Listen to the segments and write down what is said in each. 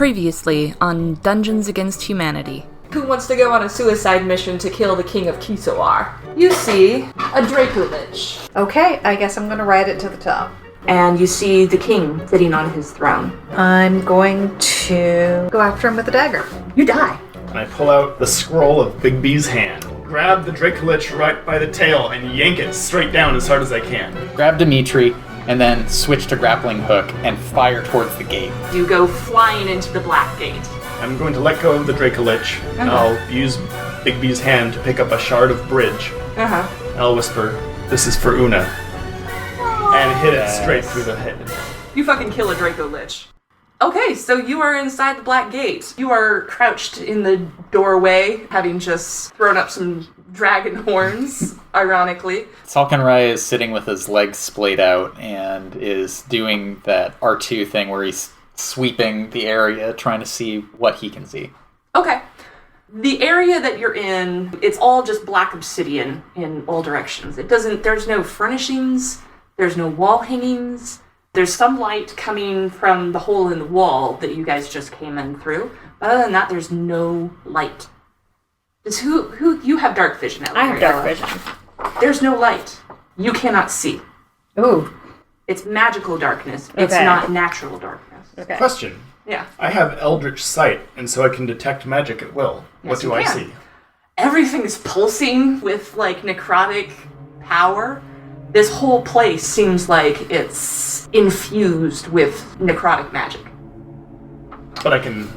Previously on Dungeons Against Humanity. Who wants to go on a suicide mission to kill the king of Kisawar? You see a Draco Lich. Okay, I guess I'm gonna ride it to the top. And you see the king sitting on his throne. I'm going to go after him with a dagger. You die. And I pull out the scroll of Big B's hand. Grab the Dracolich right by the tail and yank it straight down as hard as I can. Grab Dimitri, and then switch to grappling hook and fire towards the gate. You go flying into the black gate. I'm going to let go of the Dracolich, and I'll use Big B's hand to pick up a shard of bridge. And I'll whisper, "This is for Una." And hit it straight through the head. You fucking kill a Draco Lich. Okay, so you are inside the black gate. You are crouched in the doorway, having just thrown up some dragon horns, ironically. Solkinn Rai is sitting with his legs splayed out and is doing that R2 thing where he's sweeping the area, trying to see what he can see. Okay. The area that you're in, it's all just black obsidian in all directions. There's no furnishings, there's no wall hangings. There's some light coming from the hole in the wall that you guys just came in through. But other than that, there's no light. Who you have dark vision out there? I have dark vision. There's no light. You cannot see. Ooh. It's magical darkness. It's not natural darkness. Okay. Question. Yeah. I have Eldritch Sight, and so I can detect magic at will. Yes, What do you I can. see? Everything is pulsing with, necrotic power. This whole place seems like it's infused with necrotic magic. But I can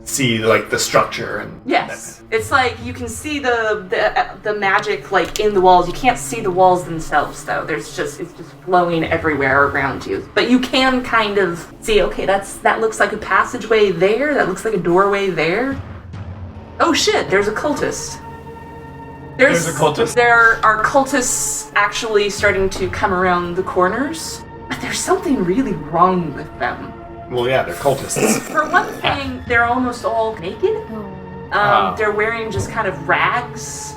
see, the structure and... Yes. It's like you can see the magic, in the walls. You can't see the walls themselves, though. It's just flowing everywhere around you. But you can kind of see, okay, that looks like a passageway there. That looks like a doorway there. Oh, shit, there's a cultist. There's a cultist. There are cultists actually starting to come around the corners, but there's something really wrong with them. Well, yeah, they're cultists. For one thing, they're almost all naked. They're wearing just kind of rags.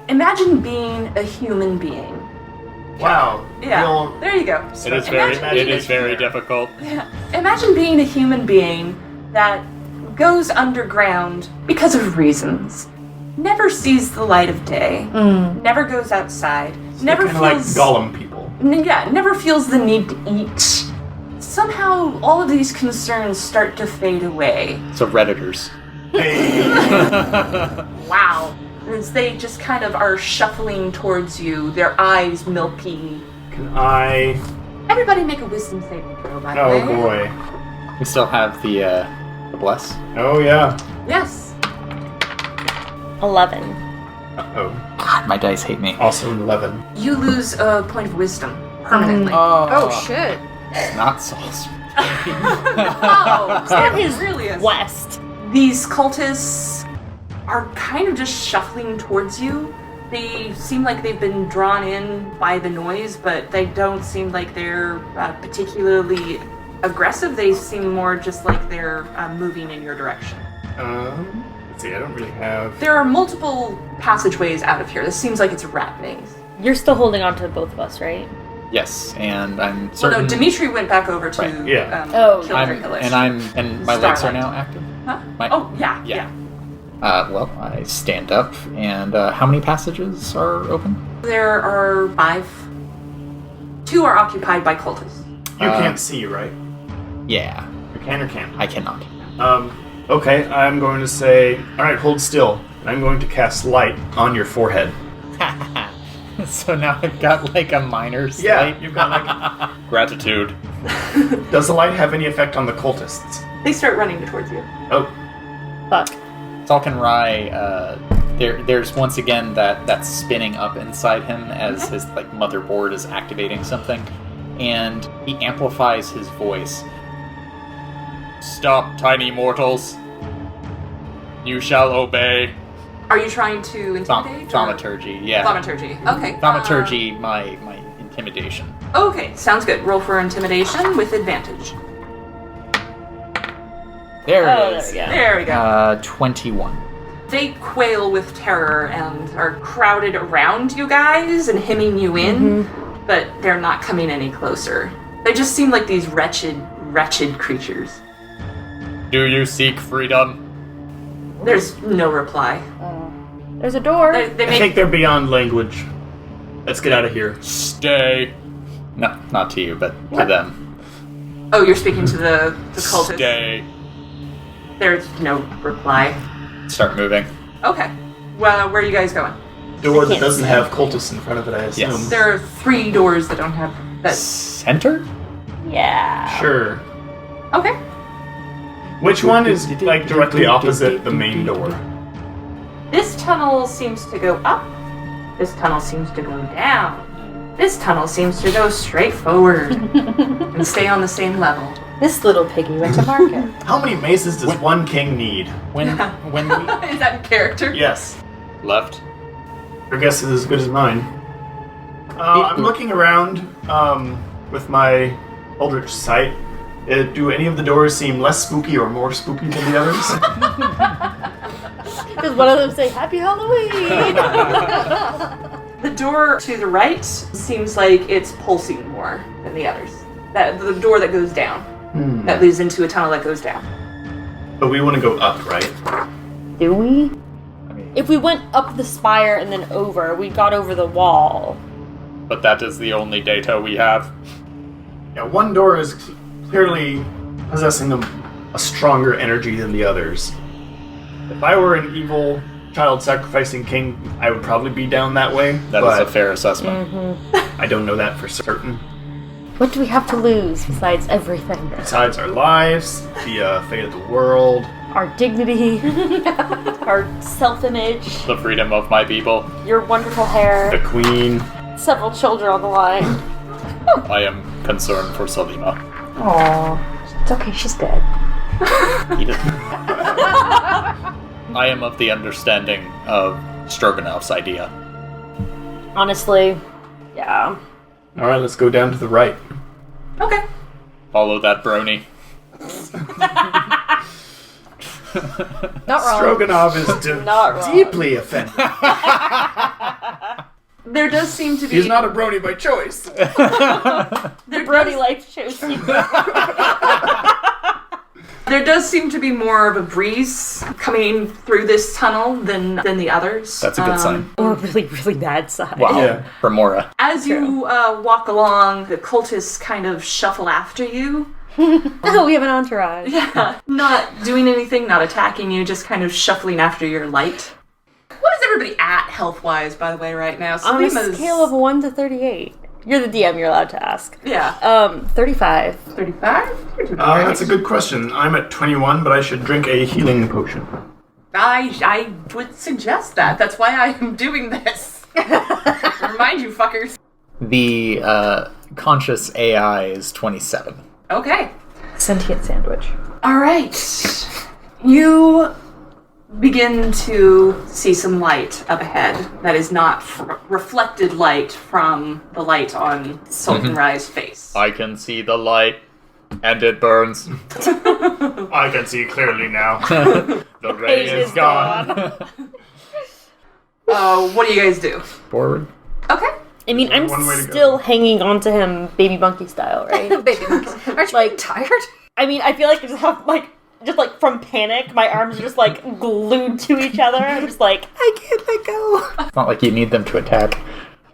Imagine being a human being. Wow. Yeah, there you go. It is very difficult. Yeah. Imagine being a human being that goes underground because of reasons. Never sees the light of day. Never goes outside. Never feels like Gollum people. Yeah, never feels the need to eat. Somehow, all of these concerns start to fade away. So Redditors. Hey. Wow. As they just kind of are shuffling towards you, their eyes milky. Can I... Everybody make a wisdom saving throw, by the way. Oh, boy. We still have the bless. Oh, yeah. Yes. 11. Uh-oh. God, my dice hate me. Also 11. You lose a point of wisdom permanently. Oh, shit. Not Saul's. Oh, That is really is. west. These cultists are kind of just shuffling towards you. They seem like they've been drawn in by the noise, but they don't seem like they're particularly aggressive. They seem more just like they're moving in your direction. Let's see, I don't really have... There are multiple passageways out of here. This seems like it's a rat maze. You're still holding on to both of us, right? Yes, and I'm Well, certain... no, Dimitri went back over to Right, yeah. Oh, kill Dracolich. And my legs are Starlight. now active? Huh? My- Oh, yeah. Well, I stand up, and how many passages are open? There are 5. 2 are occupied by cultists. You can't see, right? Yeah, You can or can't? I cannot. Okay, I'm going to say... Alright, hold still. I'm going to cast light on your forehead. So now I've got a minor slight. Yeah, you've got Gratitude. Does the light have any effect on the cultists? They start running towards you. Oh. Fuck. Solkinn Rai, there's once again that spinning up inside him as his motherboard is activating something, and he amplifies his voice. Stop, tiny mortals. You shall obey. Are you trying to intimidate? Thaumaturgy, yeah. Thaumaturgy. Okay. Thaumaturgy, my intimidation. Okay, sounds good. Roll for intimidation with advantage. There Oh, it is. there we go. There we go. 21. They quail with terror and are crowded around you guys and hemming you in, but they're not coming any closer. They just seem like these wretched creatures. Do you seek freedom? There's no reply. There's a door. They I make think they're beyond language. Let's get out of here. Stay. No, not to you, but to them. Oh, you're speaking to the cultists? Stay. There's no reply. Start moving. Okay. Well, where are you guys going? Door that can't doesn't see. have cultists in front of it, I assume. Yes. There are 3 doors that don't have that. Center? Yeah. Sure. Okay. Which one is like directly opposite the main door? This tunnel seems to go up. This tunnel seems to go down. This tunnel seems to go straight forward and stay on the same level. This little piggy went to market. How many maces does one king need? When we Is that in character? Yes. left, Your guess is as good as mine. I'm looking around with my Eldritch sight. Do any of the doors seem less spooky or more spooky than the others? Does one of them say Happy Halloween? The door to the right seems like it's pulsing more than the others. The door that goes down. That leads into a tunnel that goes down. But we want to go up, right? Do we? If we went up the spire and then over, we got over the wall. but that is the only data we have. Yeah, one door is clearly possessing a stronger energy than the others. If I were an evil child-sacrificing king, I would probably be down that way. That is a fair assessment. I don't know that for certain. What do we have to lose besides everything? Besides our lives, the fate of the world. Our dignity, our self-image, The freedom of my people. your wonderful hair, The queen. several children on the line. I am concerned for Salima. Aww. It's okay, she's dead. He didn't. I am of the understanding of Stroganoff's idea. Honestly, yeah. Alright, let's go down to the right. Okay. Follow that brony. Not wrong. Stroganoff is Not wrong. deeply offended. There does seem to be... He's not a brony by choice. there Brody does- life shows you. There does seem to be more of a breeze coming through this tunnel than the others. That's a good sign. Or really, really bad side. Wow. Yeah. Remora. As you walk along, the cultists kind of shuffle after you. Oh, we have an entourage. Yeah. Not doing anything, not attacking you, just kind of shuffling after your light. What is everybody at health-wise, by the way, right now? On a Salima's- scale of 1 to 38. You're the DM, you're allowed to ask. Yeah. 35. 35? That's a good question. I'm at 21, but I should drink a healing potion. I would suggest that. That's why I am doing this. Remind you, fuckers. The conscious AI is 27. Okay. Sentient sandwich. All right. You begin to see some light up ahead that is not reflected light from the light on Solkinn Rai's face. I can see the light, and it burns. I can see clearly now. The ray is gone. What do you guys do? Forward. Okay. I mean, I'm One way to go. still hanging on to him baby monkey style, right? Baby monkeys. Aren't you Like- tired? I mean, I feel like I just have, just from panic, my arms are just, glued to each other. I'm just like, I can't let go. It's not like you need them to attack.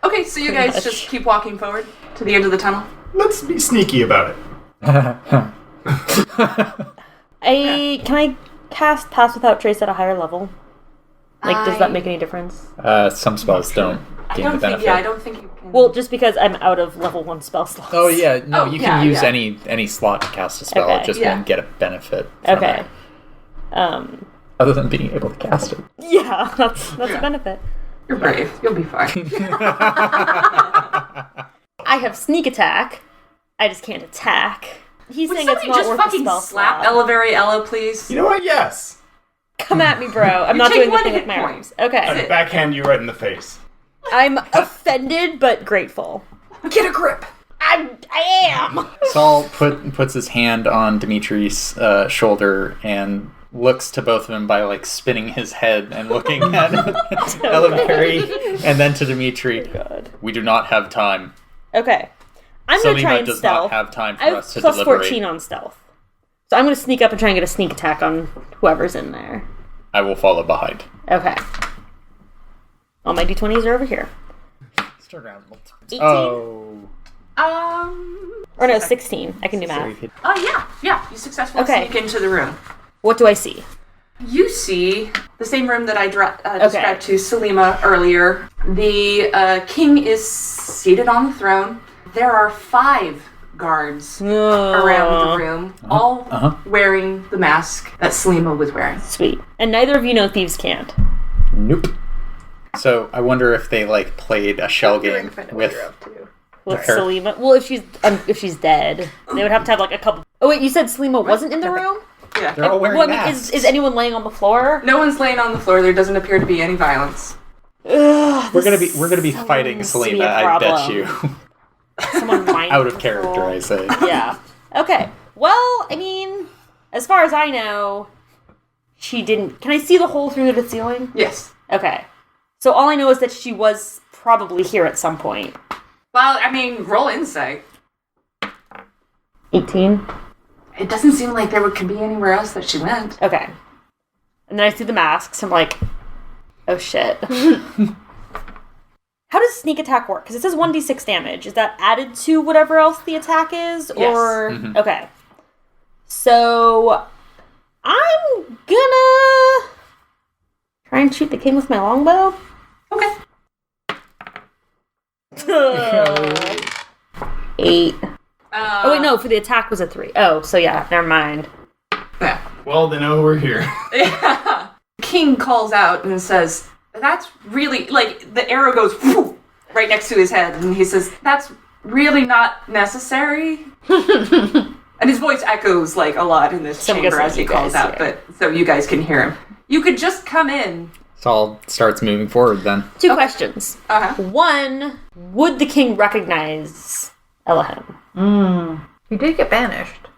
Okay, so you guys much. just keep walking forward to the end of the tunnel. Let's be sneaky about it. Can I cast Pass Without Trace at a higher level? Does that make any difference? Some spells don't I gain the don't think. benefit. Yeah, I don't think you can. Well, just because I'm out of level 1 spell slots. Oh yeah, no, Oh, you yeah, can use yeah. any slot to cast a spell. Okay, It just yeah. won't get a benefit. From Okay. it, other than being able to cast it. Yeah, that's a benefit. You're brave. You'll be fine. I have sneak attack. I just can't attack. He's Would saying it's somebody not just worth a fucking spell slap slot. Ella very Ella, please? You know what? Yes. Come at me, bro. I'm You not take doing the one thing hit with my point. arms. Okay. I'd backhand you right in the face. I'm offended but grateful. Get a grip. I am. Saul puts his hand on Dimitri's shoulder and looks to both of them by spinning his head and looking at Elaveri and then to Dimitri. God. We do not have time. Okay. I'm gonna try Salima and does stealth. not have time for I have us to plus deliberate. 14 on stealth. So So I'm going to sneak up and try and get a sneak attack on whoever's in there. I will follow behind. Okay. All my d20s are over here. Start around. 18. Oh. Or no, 16. I can do math. Yeah. You successfully Okay. sneak into the room. What do I see? You see the same room that I described to Salima earlier. The king is seated on the throne. There are 5 guards around the room, all wearing the mask that Salima was wearing. Sweet. And neither of you know Thieves' Cant. Nope. So I wonder if they like played a shell game with. With her. Salima. Well, if she's dead, they would have to have like a couple. Oh wait, you said Salima wasn't in the room? Yeah. They're all wearing Well, I mean, masks. is anyone laying on the floor? No one's laying on the floor. There doesn't appear to be any violence. Ugh, We're gonna be fighting to be Salima. a I bet problem. you. Someone mind Out of control. character, I say. Yeah. Okay. Well, I mean, as far as I know, she didn't. Can I see the hole through the ceiling? Yes. Okay. So all I know is that she was probably here at some point. Well, I mean, roll insight. 18. It doesn't seem like there could be anywhere else that she went. Okay. And then I see the masks. I'm like, oh shit. How does sneak attack work? Because it says 1d6 damage. Is that added to whatever else the attack is? Yes. Or Mhm. okay. So I'm gonna try and shoot the king with my longbow. Okay. 8. Oh wait, no. For the attack was a 3. Oh, so yeah. Never mind. Yeah. Well, they know we're here. Yeah. King calls out and says, "That's really like the arrow goes whoo, right next to his head," and he says, "That's really not necessary." And his voice echoes like a lot in this So I'm chamber guessing as he you calls guys out, hear. but so you guys can hear him. You could just come in. Saul starts moving forward then. 2 questions. Uh-huh. 1, would the king recognize Elahimm? You did get banished.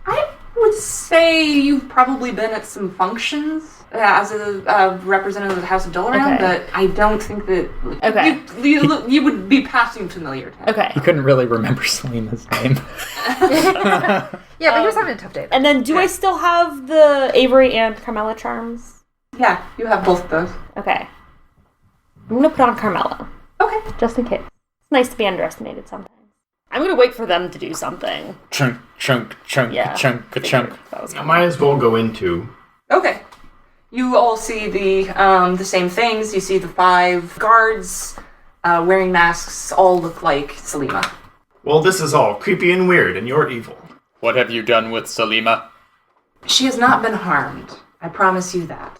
I would say you've probably been at some functions as a representative of the House of Dolaran, Okay. but I don't think that Okay. you would be passing familiar to him. Okay. He couldn't really remember Salima's name. Yeah, but he was having a tough day. And then do I still have the Avery and Carmela charms? Yeah, you have both of those. Okay. I'm gonna put on Carmela, Okay. just in case. It's nice to be underestimated sometimes. I'm gonna wait for them to do something. Chunk, chunk, chunk, Yeah. chunk, chunk. That was I might as well go into. Okay. You all see the same things. You see the 5 guards wearing masks. All look like Salima. Well, this is all creepy and weird, and you're evil. What have you done with Salima? She has not been harmed. I promise you that.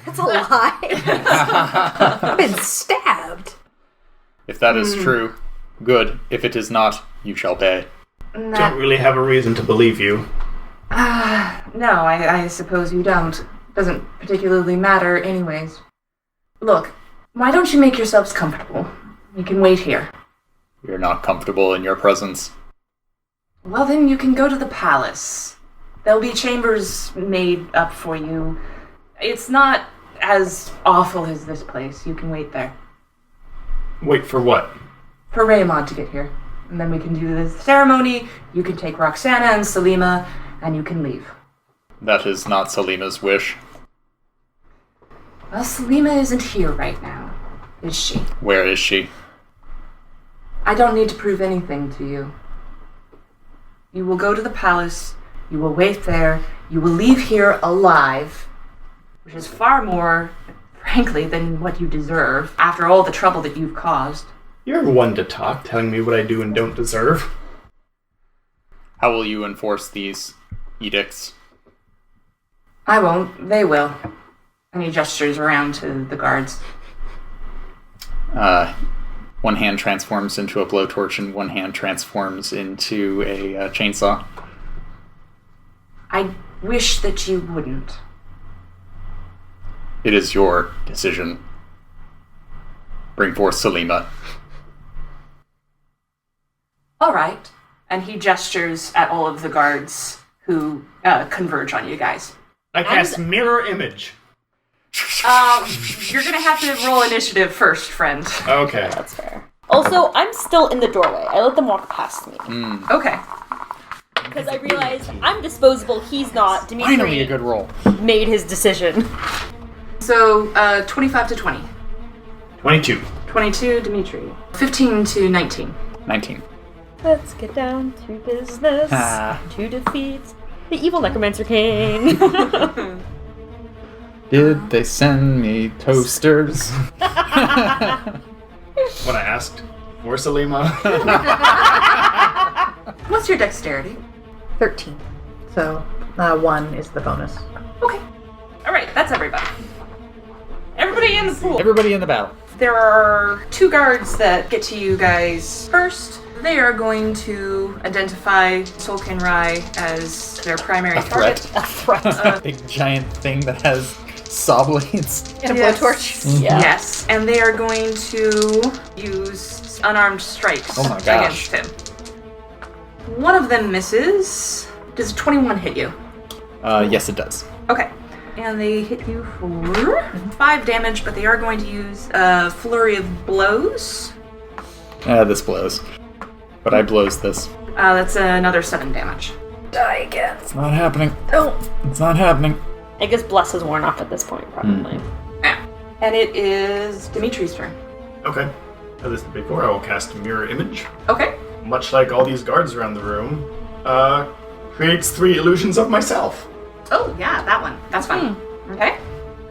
That's a lie. I've been stabbed. If that is true, good. If it is not, you shall pay. And Don't really have a reason to believe you. No, I suppose you don't. Doesn't particularly matter anyways. Look, why don't you make yourselves comfortable? You can wait here. You're not comfortable in your presence. Well, then you can go to the palace. There'll be chambers made up for you. It's not as awful as this place. You can wait there. Wait for what? For Raymond to get here. And then we can do the ceremony. You can take Roxana and Salima, and you can leave. That is not Salima's wish. Well, Salima isn't here right now, is she? Where is she? I don't need to prove anything to you. You will go to the palace, you will wait there, you will leave here alive, which is far more, frankly, than what you deserve after all the trouble that you've caused. You're one to talk, telling me what I do and don't deserve. How will you enforce these edicts? I won't, they will. And he gestures around to the guards. One hand transforms into a blowtorch and one hand transforms into a chainsaw. I wish that you wouldn't. It is your decision. Bring forth Salima. All right. And he gestures at all of the guards who converge on you guys. I cast mirror image. You're gonna have to roll initiative first, friend. Okay. That's fair. Also, I'm still in the doorway. I let them walk past me. Okay. Because I realized I'm disposable, he's not. Dimitri Finally, a good roll. made his decision. So, 25 to 20. 22. 22, Dimitri. 15 to 19. 19. Let's get down to business Ah. to defeat the evil Necromancer King. Did they send me toasters? When I asked for Salima. What's your dexterity? 13. So 1 is the bonus. Okay. Alright, that's everybody. Everybody in the pool. Everybody in the battle. There are 2 guards that get to you guys first. They are going to identify Solkinn Rai as their primary target. A threat. Big giant thing that has saw blades. And a Yes. blowtorch. Yeah. Yes, and they are going to use unarmed strikes Oh my gosh. against him. One of them misses. Does 21 hit you? Yes, it does. Okay. And they hit you for 5 damage, but they are going to use a flurry of blows. This blows. But I blows this. That's another 7 damage. Die again. It's not happening. Oh. It's not happening. I guess Bless is worn off at this point, probably. Yeah. And it is Dimitri's turn. Okay. As I said before, I will cast Mirror Image. Okay. Much like all these guards around the room, creates 3 illusions of myself. Oh, yeah, that one. That's fine. Okay.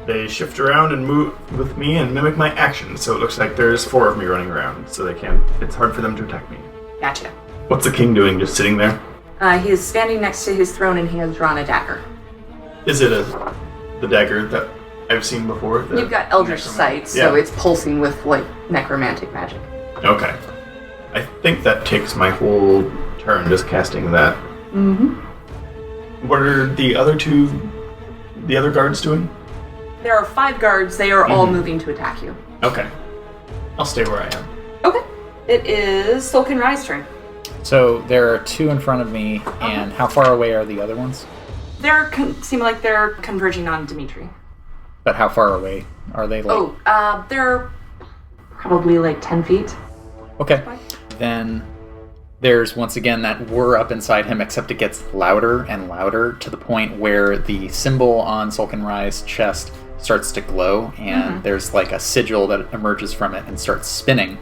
They shift around and move with me and mimic my actions, so it looks like there's 4 of me running around, so it's hard for them to attack me. Gotcha. What's the king doing, just sitting there? He is standing next to his throne and he has drawn a dagger. Is it the dagger that I've seen before? You've got Eldritch Sight, so it's pulsing with, necromantic magic. Okay. I think that takes my whole turn, just casting that. Mm-hmm. What are the other guards doing? There are 5 guards. They are all moving to attack you. Okay. I'll stay where I am. Okay. It is Solkinn Rai's turn. So there are 2 in front of me, and how far away are the other ones? They're seem like they're converging on Dimitri. But how far away are they? They're probably 10 feet. Okay. Then there's once again that whir up inside him, except it gets louder and louder to the point where the symbol on Solkinn Rai's chest starts to glow, and there's a sigil that emerges from it and starts spinning.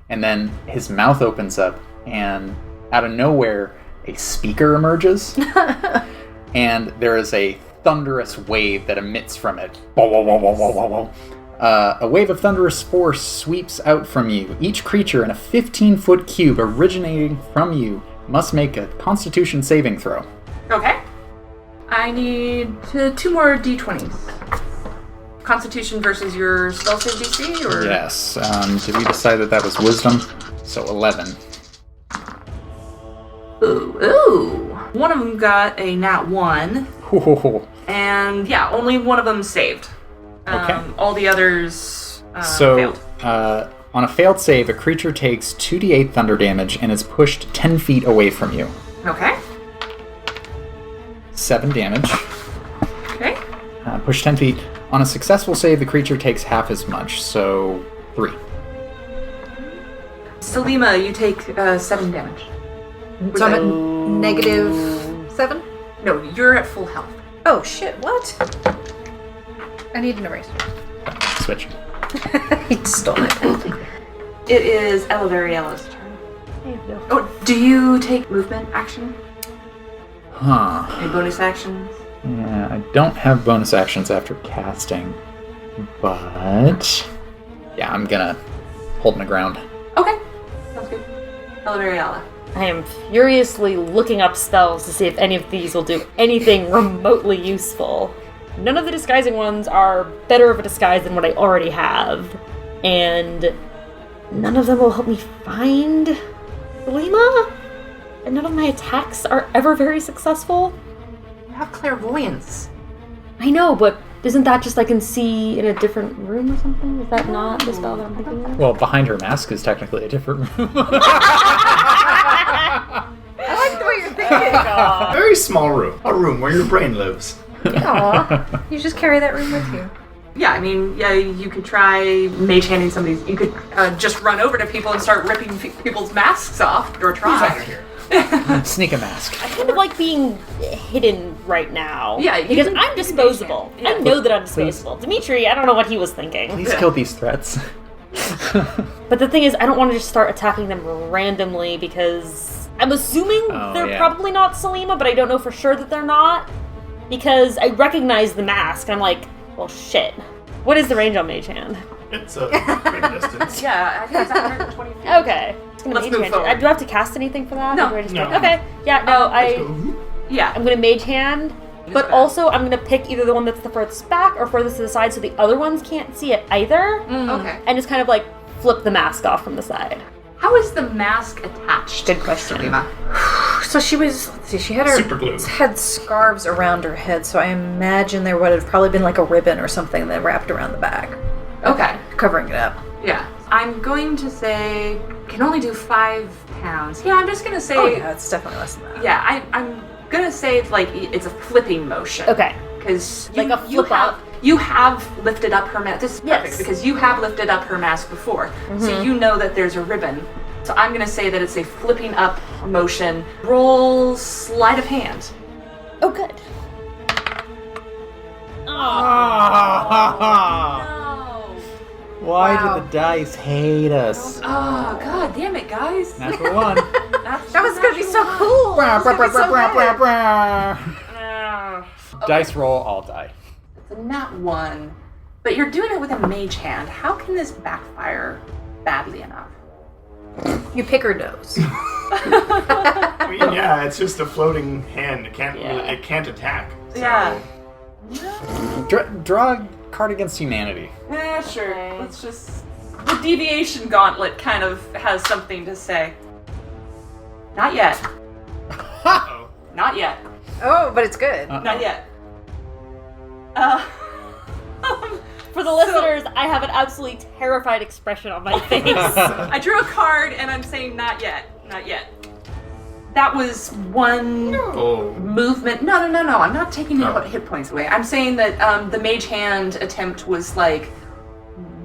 And then his mouth opens up, and out of nowhere, a speaker emerges. And there is a thunderous wave that emits from it. A wave of thunderous force sweeps out from you. Each creature in a 15-foot cube originating from you must make a Constitution saving throw. Okay. I need 2 more d20s. Constitution versus your spell save DC, or Yes. Did we decide that was Wisdom? So 11. Ooh. One of them got a nat 1, and only one of them saved. Okay. All the others failed. On a failed save, a creature takes 2d8 thunder damage and is pushed 10 feet away from you. Okay. 7 damage. Okay. Push 10 feet. On a successful save, the creature takes half as much, so 3. Salima, you take 7 damage. So I'm at -7? No, you're at full health. Oh shit, what? I need an eraser. Switch. He stole it. It is Elavariela's turn. Oh, do you take movement action? Huh. Any bonus actions? Yeah, I don't have bonus actions after casting, but yeah, I'm gonna hold my ground. Okay, sounds good. Elavariela. I am furiously looking up spells to see if any of these will do anything remotely useful. None of the disguising ones are better of a disguise than what I already have, and none of them will help me find Salima, and none of my attacks are ever very successful. You have clairvoyance. I know, but isn't that just I can see in a different room or something? Is that not the spell that I'm thinking of? Well, behind her mask is technically a different room. I like the way you're thinking. God. Very small room. A room where your brain lives. Aw, you just carry that room with you. Yeah, I mean, you could try mage handing somebody's. You could just run over to people and start ripping people's masks off, or try. here. Sneak a mask. I kind of like being hidden right now. Yeah, you because can- I'm you can disposable. be hidden. I know that I'm disposable. Dimitri, I don't know what he was thinking. Please kill these threats. But the thing is, I don't want to just start attacking them randomly because I'm assuming they're probably not Salima, but I don't know for sure that they're not. Because I recognize the mask, and I'm like, well, shit. What is the range on Mage Hand? It's a big distance. Yeah, I think it's 120 feet. Okay. It's gonna Let's Mage move Hand. forward. Do I have to cast anything for that? No. Or do I just No. Okay. Yeah, no, Yeah. I'm gonna Mage Hand. But bad. also, I'm gonna pick either the one that's the furthest back or furthest to the side so the other ones can't see it either. Okay. And just kind of like flip the mask off from the side. How is the mask attached? Good question. Salima? So she was, let's see, she had her Super glue. had scarves around her head, so I imagine there would have probably been like a ribbon or something that wrapped around the back, Okay. covering it up. Yeah. I'm going to say can only do 5 pounds. Yeah, I'm just gonna say. Oh yeah, it's definitely less than that. Yeah, I'm gonna say like it's a flipping motion. Okay. Because Like a flip up? You have lifted up her mask. This is perfect Yes. because you have lifted up her mask before, so you know that there's a ribbon. So I'm gonna say that it's a flipping up motion. Roll sleight of hand. Oh, good. No. Why Wow. do the dice hate us? Oh god, damn it, guys. Natural one. That was gonna be so cool. That was gonna be so good. Dice roll, all die. It's a nat 1, but you're doing it with a mage hand. How can this backfire badly enough? You pick her nose. I mean, yeah, it's just a floating hand. It can't. Yeah. It can't attack. So. Yeah. Draw a card against humanity. Yeah, sure. Let's just. The deviation gauntlet kind of has something to say. Not yet. Uh-oh. Not yet. Oh, but it's good. Not yet. For the listeners, I have an absolutely terrified expression on my face. I drew a card and I'm saying not yet. Not yet. That was one Oh. movement. No. I'm not taking Oh. hit points away. I'm saying that the mage hand attempt was like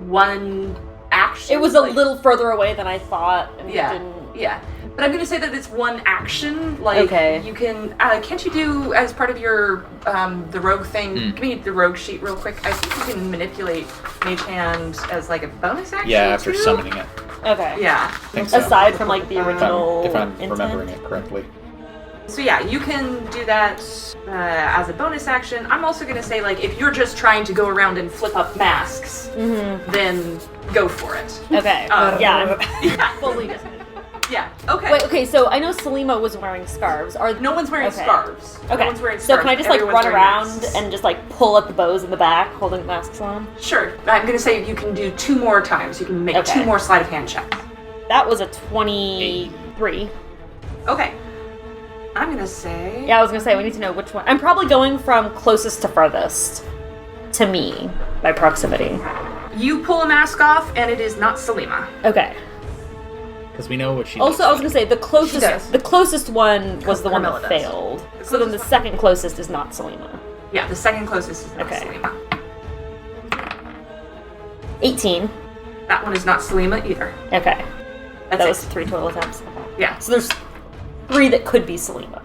one action. It was a like- little further away than I thought. And Yeah. didn't... Yeah. But I'm gonna say that it's one action. Like Okay. you can. Can't you do as part of your the rogue thing? Give me the rogue sheet real quick. I think you can manipulate mage hand as like a bonus action. Yeah, after too? summoning it. Okay. Yeah. I think so. Aside from like the original If I'm intent. remembering it correctly. So yeah, you can do that as a bonus action. I'm also gonna say like if you're just trying to go around and flip up masks, then go for it. Okay. Yeah. Yeah. I'm fully just. Yeah. Okay. Wait. Okay. So I know Salima was wearing scarves. Are No one's wearing Okay. scarves. Okay. No one's wearing So scarves. can I just like Everyone's run wearing around masks. and just like pull at the bows in the back, holding masks on? Sure. I'm gonna say you can do 2 more times. You can make Okay. 2 more sleight of hand checks. That was a 23. Okay. I'm gonna say. Yeah, I was gonna say we need to know which one. I'm probably going from closest to furthest to me by proximity. You pull a mask off, and it is not Salima. Okay. Because we know what she Also, I was gonna say the does. closest one was the one that Carmilla does. failed. So then the second closest is not Salima. Yeah, the second closest is not Okay. Salima. 18. That one is not Salima either. Okay. That's That it. was 3 total attempts. Okay. Yeah. So there's 3 that could be Salima.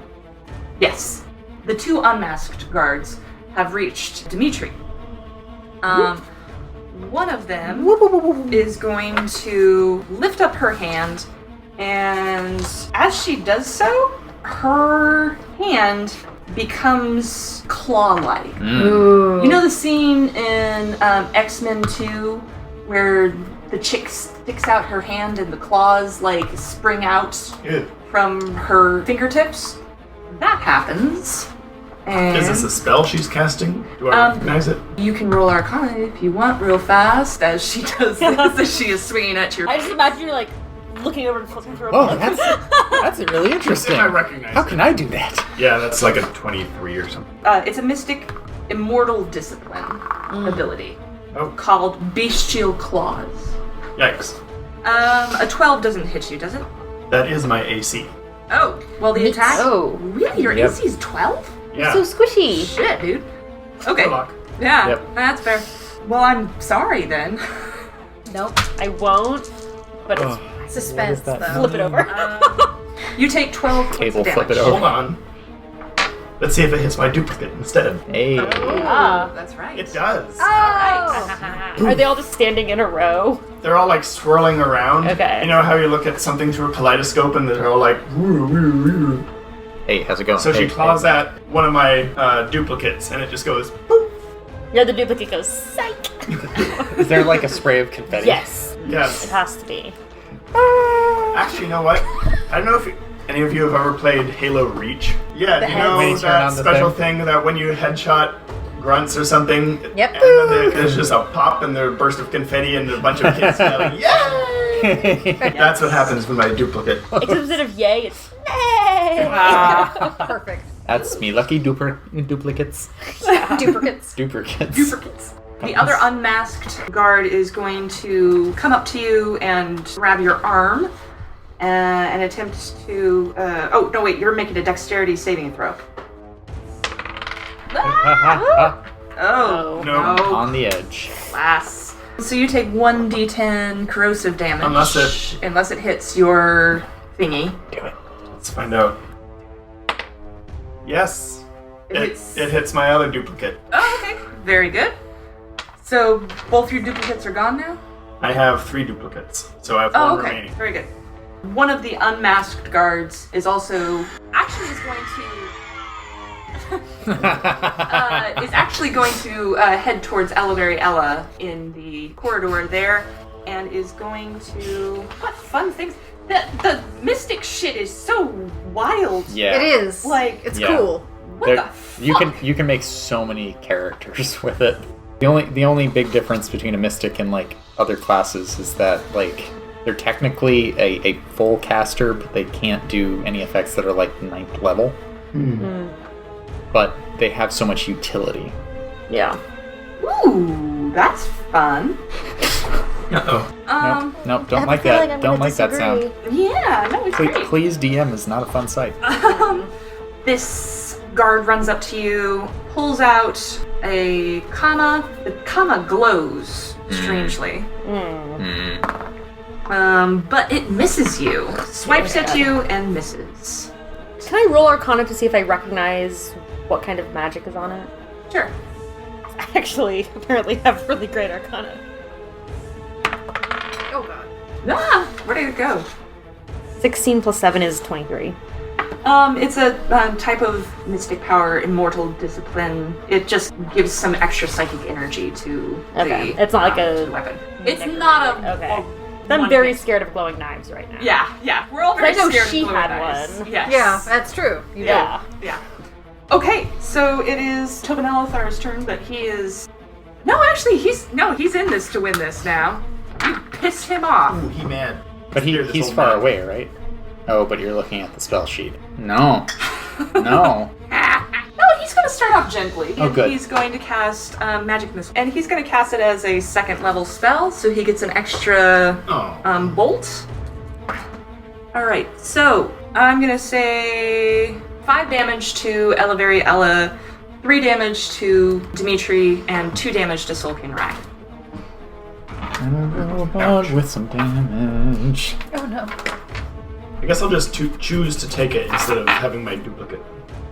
Yes. The 2 unmasked guards have reached Dimitri. One of them is going to lift up her hand, and as she does so, her hand becomes claw-like. Ooh. You know the scene in X-Men 2 where the chick sticks out her hand and the claws like spring out Ew. from her fingertips? That happens. And Is this a spell she's casting? Do I recognize it? you can roll Arcana if you want real fast as she does this, as she is swinging at your I just imagine you're like looking over and flipping through a Oh, book. that's really interesting. If I recognize How it. can I do that? Yeah, that's like a 23 or something. It's a mystic immortal discipline ability Oh, called Bestial Claws. yikes. A 12 doesn't hit you, does it? That is my AC. Oh, well the attack. Oh. Really? Your Yep. AC is 12? Yeah. So squishy. Shit, dude. Okay. Good luck. Yeah, Yep. that's fair. Well, I'm sorry then. Nope. I won't, but it's Ugh. Suspense, What is that? though. flip it over. You take 12 points Table of flip damage. it over. Hold on. Let's see if it hits my duplicate instead. Hey. Ah. That's right. It does. Are they all just standing in a row? They're all like swirling around. Okay. You know how you look at something through a kaleidoscope and they're all like. Woo, woo, woo. Hey, how's it going? So she Hey, claws hey. at one of my duplicates and it just goes. Boop. The other duplicate goes, psych! Is there like a spray of confetti? Yes, it Yes. has to be. Actually, you know what? I don't know if any of you have ever played Halo Reach. Yeah, The you know When you turn on that the special thing that when you headshot grunts or something, Yep. and then there's just a pop and there's a burst of confetti and a bunch of kids yelling, "Yay!" That's what happens with my duplicate. Except instead of yay, it's nay! Perfect. That's me. Lucky duplicates. Duplicates. Duplicates. The other unmasked guard is going to come up to you and grab your arm and attempt to. Oh, no, wait, you're making a dexterity saving throw. Oh, No. On the edge. Class. So you take 1d10 corrosive damage. Unless it hits your thingy. Do it. Let's find out. Yes. It hits- hits my other duplicate. Oh, okay. Very good. So both your duplicates are gone now? I have 3 duplicates, so I have Oh, one okay. remaining. Very good. One of the unmasked guards is also actually going to head towards Elahimm Ella in the corridor there, and is going to. What fun things! The mystic shit is so wild. Yeah. It is. Like, it's Yeah. cool. What There- the fuck? you can make so many characters with it. The only big difference between a mystic and like other classes is that like they're technically a full caster, but they can't do any effects that are like 9th level. But they have so much utility. Yeah. Ooh, that's fun. Uh-oh. Nope, don't like that. Don't like that sound. Yeah, no, it's great. Please, DM is not a fun sight. This guard runs up to you, pulls out a comma. The comma glows strangely. But it misses you. Swipes at you and misses. Can I roll Arcana to see if I recognize what kind of magic is on it? Sure. I actually apparently have really great Arcana. Oh god. Ah, where did it go? 16 plus 7 is 23. It's a type of mystic power, immortal discipline. It just gives some extra psychic energy to Okay. the. It's not like to a the weapon. It's necromantic. not a. Okay. a I'm one very hit. scared of glowing knives right now. Yeah. We're all very I know scared she of glowing had knives. one. Yes. Yeah, that's true. You Yeah. Yeah. Okay, so it is Tobin Elathar's turn, but he is. No, actually, he's in this to win this now. You pissed him off. Ooh, he mad. But Hear this he's old far man. away, right? Oh, but you're looking at the spell sheet. No. No. No, he's going to start off gently. Oh, good. He's going to cast Magic Missile. And he's going to cast it as a 2nd level spell, so he gets an extra Oh. bolt. Alright, so I'm going to say 5 damage to Elahimm Ella, 3 damage to Dimitri, and 2 damage to Solkinn Rai. Bug with some damage. Oh no. I guess I'll just choose to take it instead of having my duplicate,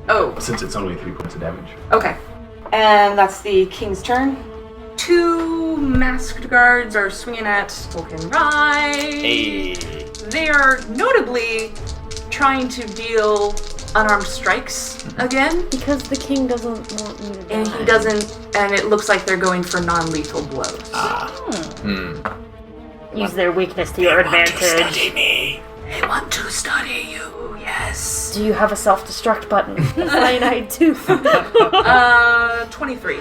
Oh, since it's only 3 points of damage. okay. And that's the king's turn. 2 masked guards are swinging at Solkinn Rai. Hey. They are notably trying to deal unarmed strikes again, Because the king doesn't want me to die. and he doesn't. And it looks like they're going for non-lethal blows. Use their weakness to your advantage. me. They want to study you. Yes. Do you have a self-destruct button? Cyanide tooth. 23.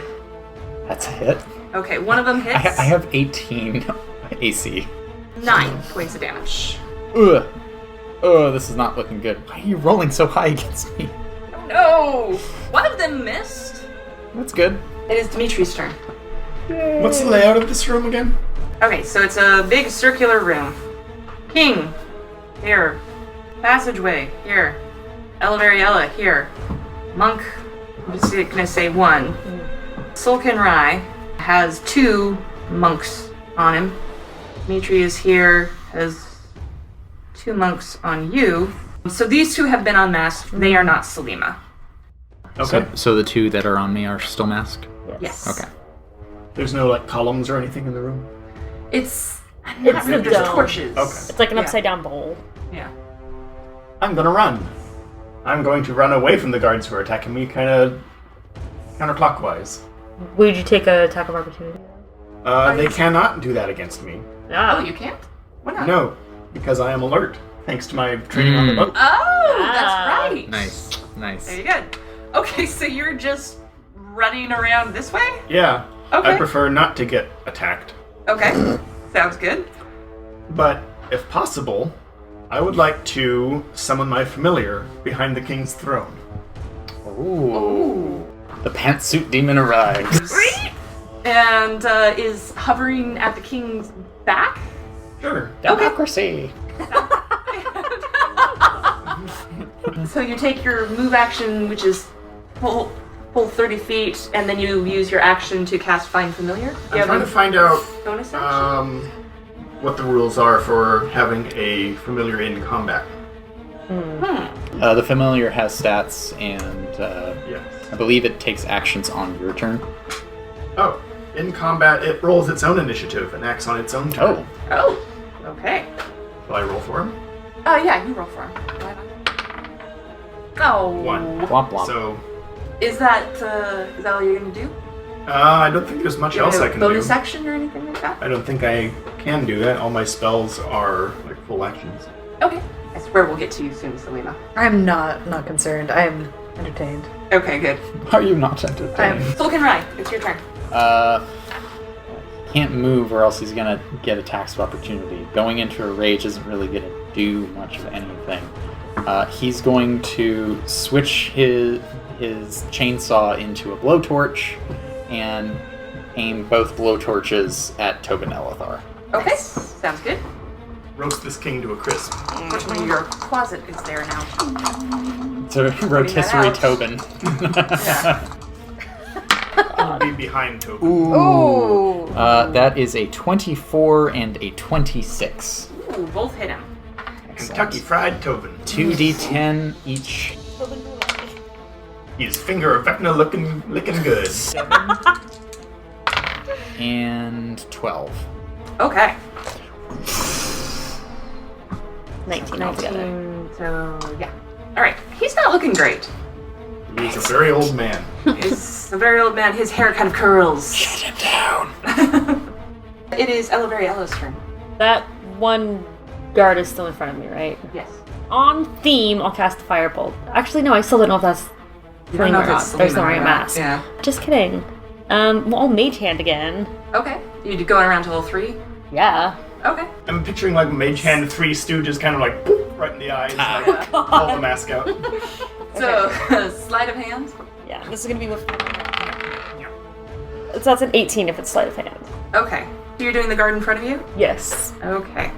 That's a hit. Okay, one of them hits. I have 18 AC. 9 points of damage. Ugh. Oh, this is not looking good. Why are you rolling so high against me? No! One of them missed. That's good. It is Dimitri's turn. What's the layout of this room again? Okay, so it's a big circular room. King, here. Passageway, here. Elahimm Ella, here. Monk, I'm just gonna say 1. Solkinn Rai has 2 monks on him. Dimitri is here, has 2 monks on you. So these two have been unmasked. They are not Salima. Okay. So the two that are on me are still masked? Yes. Okay. There's no like columns or anything in the room? It's not It's really, the there's dome. torches. Okay. It's like an upside down bowl. Yeah. I'm gonna run. I'm going to run away from the guards who are attacking me, kind of counterclockwise. Would you take a attack of opportunity? They cannot do that against me. Ah. Oh, you can't? Why not? No, because I am alert, thanks to my training on the boat. Oh, Ah. that's right. Nice. Very good. Okay, so you're just running around this way? Yeah, Okay. I prefer not to get attacked. Okay. Sounds good. But if possible, I would like to summon my familiar behind the king's throne. Ooh. The pantsuit demon arrives. And is hovering at the king's back? Sure. Democracy. So you take your move action, which is pull 30 feet, and then you use your action to cast Find Familiar. Do you I'm have trying a to find out bonus action? what the rules are for having a familiar in combat. The familiar has stats, and Yes. I believe it takes actions on your turn. Oh, in combat, it rolls its own initiative and acts on its own turn. Oh. Oh, okay. Will I roll for him? Oh, yeah, you roll for him. Oh. 1. Womp womp. So, Is that all you're going to do? I don't think there's much else I can do. Bonus action or anything like that? I don't think I can do that. All my spells are like full actions. Okay. I swear we'll get to you soon, Salima. I'm not concerned. I am entertained. Okay, good. Are you not entertained? Solkinn Rai, it's your turn. Can't move or else he's gonna get attacks of opportunity. Going into a rage isn't really gonna do much of anything. He's going to switch his chainsaw into a blowtorch and aim both blowtorches at Tobin Elithar. Okay, sounds good. Roast this king to a crisp. Unfortunately, your closet is there now. It's a rotisserie out. Tobin. Yeah. I'll be behind Tobin. Ooh. That is a 24 and a 26. Ooh, both hit him. Kentucky Fried Tobin. 2d10 each. His finger of Vecna licking good. And 12. Okay. 19 altogether. 19, so, yeah. Alright, he's not looking great. He's a very old man. He's a very old man. His hair kind of curls. Shut him down. It is Ella's turn. That one guard is still in front of me, right? Yes. On theme, I'll cast a firebolt. Actually, no, I still don't know if that's Selena or not. There's no wearing a mask. Yeah. Just kidding. Well, I'll mage hand again. Okay. You going around to level 3? Yeah. Okay. I'm picturing like Mage Hand 3 Stooges kind of like boop, right in the eyes. Like, pull the mask out. So, sleight of hand? Yeah, this is gonna be with. So that's an 18 if it's sleight of hand. Okay. So you're doing the guard in front of you? Yes. Okay.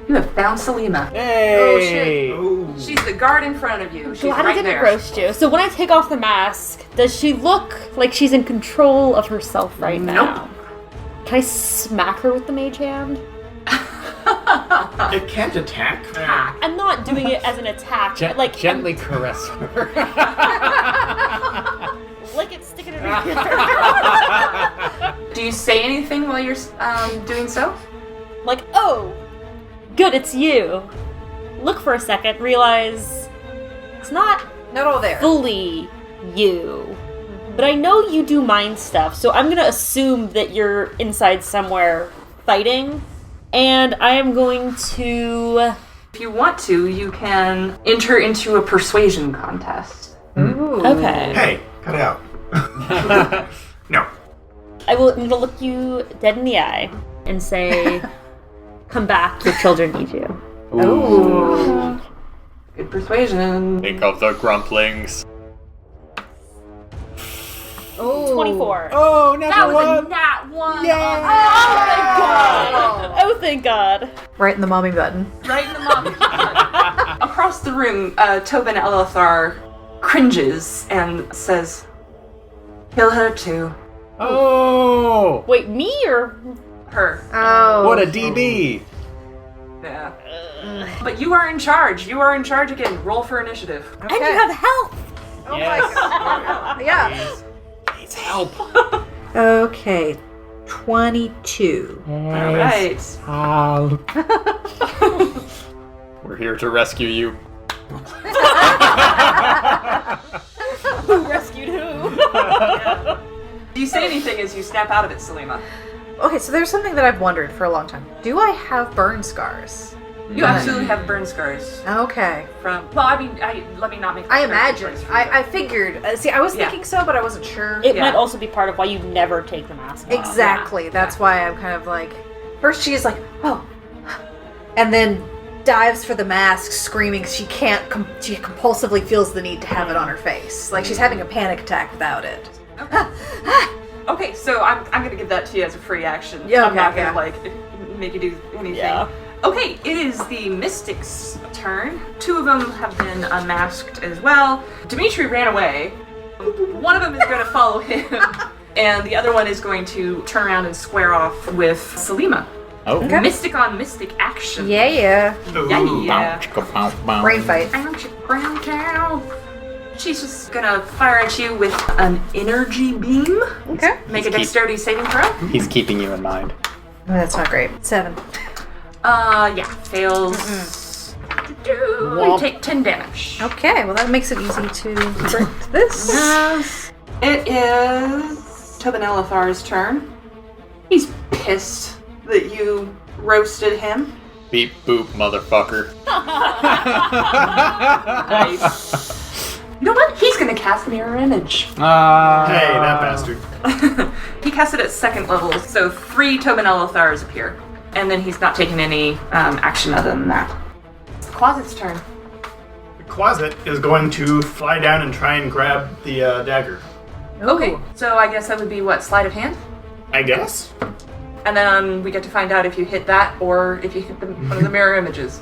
You have found Salima. Hey! Oh. She's the guard in front of you. She's Glad I right didn't there. roast you. So when I take off the mask, does she look like she's in control of herself right now? Can I smack her with the mage hand? It can't attack. I'm not doing it as an attack. like Gently caress her. like it's sticking in her ear. Do you say anything while you're doing so? Like, oh, good, it's you. Look for a second, realize it's not all there. fully you. But I know you do mind stuff, so I'm gonna assume that you're inside somewhere fighting, and I am going to... If you want to, you can enter into a persuasion contest. Ooh. Okay. Hey, cut it out. No. I'm gonna look you dead in the eye and say, come back, your children need you. Ooh. Good persuasion. Think of the grumplings. Ooh. 24. Oh, That number was a one! nat 1. Yay! Oh, thank God. Right in the mommy button. Right in the mom. Across the room, Tobin Elithar cringes and says, kill her too. Oh! Wait, me or... Her. Oh. What a DB! Yeah. But you are in charge. You are in charge again. Roll for initiative. And you have health! Oh Yes. my god. Yeah. Needs help. Okay. 22. All right. We're here to rescue you. Who rescued who? Do you say anything as you snap out of it, Salima? Okay, so there's something that I've wondered for a long time. Do I have burn scars? You absolutely have burn scars Okay. from. Well, I mean, let me not make. I a character imagine. choice for you. I figured. See, I was Yeah. thinking so, but I wasn't sure. It Yeah. might also be part of why you never take the mask off. Exactly. Yeah. That's why I'm kind of like. First, she's like, oh. And then dives for the mask, screaming. She can't. She compulsively feels the need to have it on her face. Like she's having a panic attack without it. Okay, so I'm gonna give that to you as a free action. Yeah, I'm not okay, gonna like make you do anything. Yeah. Okay, it is the Mystic's turn. 2 of them have been unmasked as well. Dimitri ran away. One of them is going to follow him, and the other one is going to turn around and square off with Salima. Oh. Okay. Mystic on mystic action. Yeah, yeah. Yeah. Brain fight. Ouch, brown cow. She's just gonna fire at you with an energy beam. Okay. Make a dexterity saving throw. He's keeping you in mind. Oh, that's not great. 7. Yeah, fails. You take 10 damage. Okay, well that makes it easy to break this. Yes. It is Tobin Elathar's turn. He's pissed that you roasted him. Beep boop, motherfucker. Nice. You know what? He's gonna cast Mirror Image. Hey, that bastard. He casts it at 2nd level, so 3 Tobin Elathars appear. And then he's not taking any action other than that. It's the Closet's turn. The closet is going to fly down and try and grab the dagger. Okay, so I guess that would be what, sleight of hand? I guess. And then we get to find out if you hit that or if you hit one of the mirror images.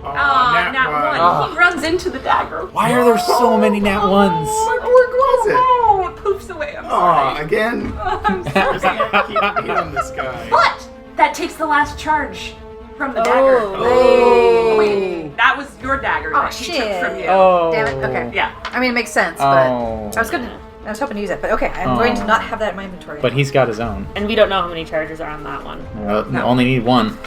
Oh, Nat one. He runs into the dagger. Why are there so many nat ones? My poor closet. Oh, it poofs away. I'm Oh, sorry. again. I'm I sorry. can't keep beating this guy. But that takes the last charge from the Oh. dagger. Oh. Wait, that was your dagger Oh, that he took shit. from you. Oh. Damn it. Okay. Yeah. I mean, it makes sense, but Oh. I was hoping to use it, but okay, I'm going to not have that in my inventory. But he's got his own. And we don't know how many charges are on that one. No. Only need one.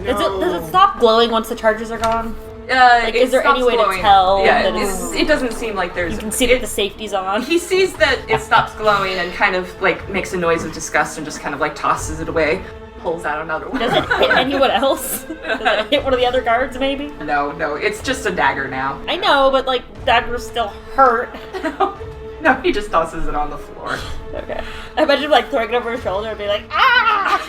Does it stop glowing once the charges are gone? Like, is there any way to tell Yeah, that it doesn't seem like there's. You can see that the safety's on. He sees that it stops glowing and kind of like makes a noise of disgust and just kind of like tosses it away, pulls out another one. Does it hit anyone else? Does it hit one of the other guards, maybe? No, it's just a dagger now. I know, but like daggers still hurt. No, he just tosses it on the floor. Okay. I imagine like throwing it over his shoulder and be like, ah!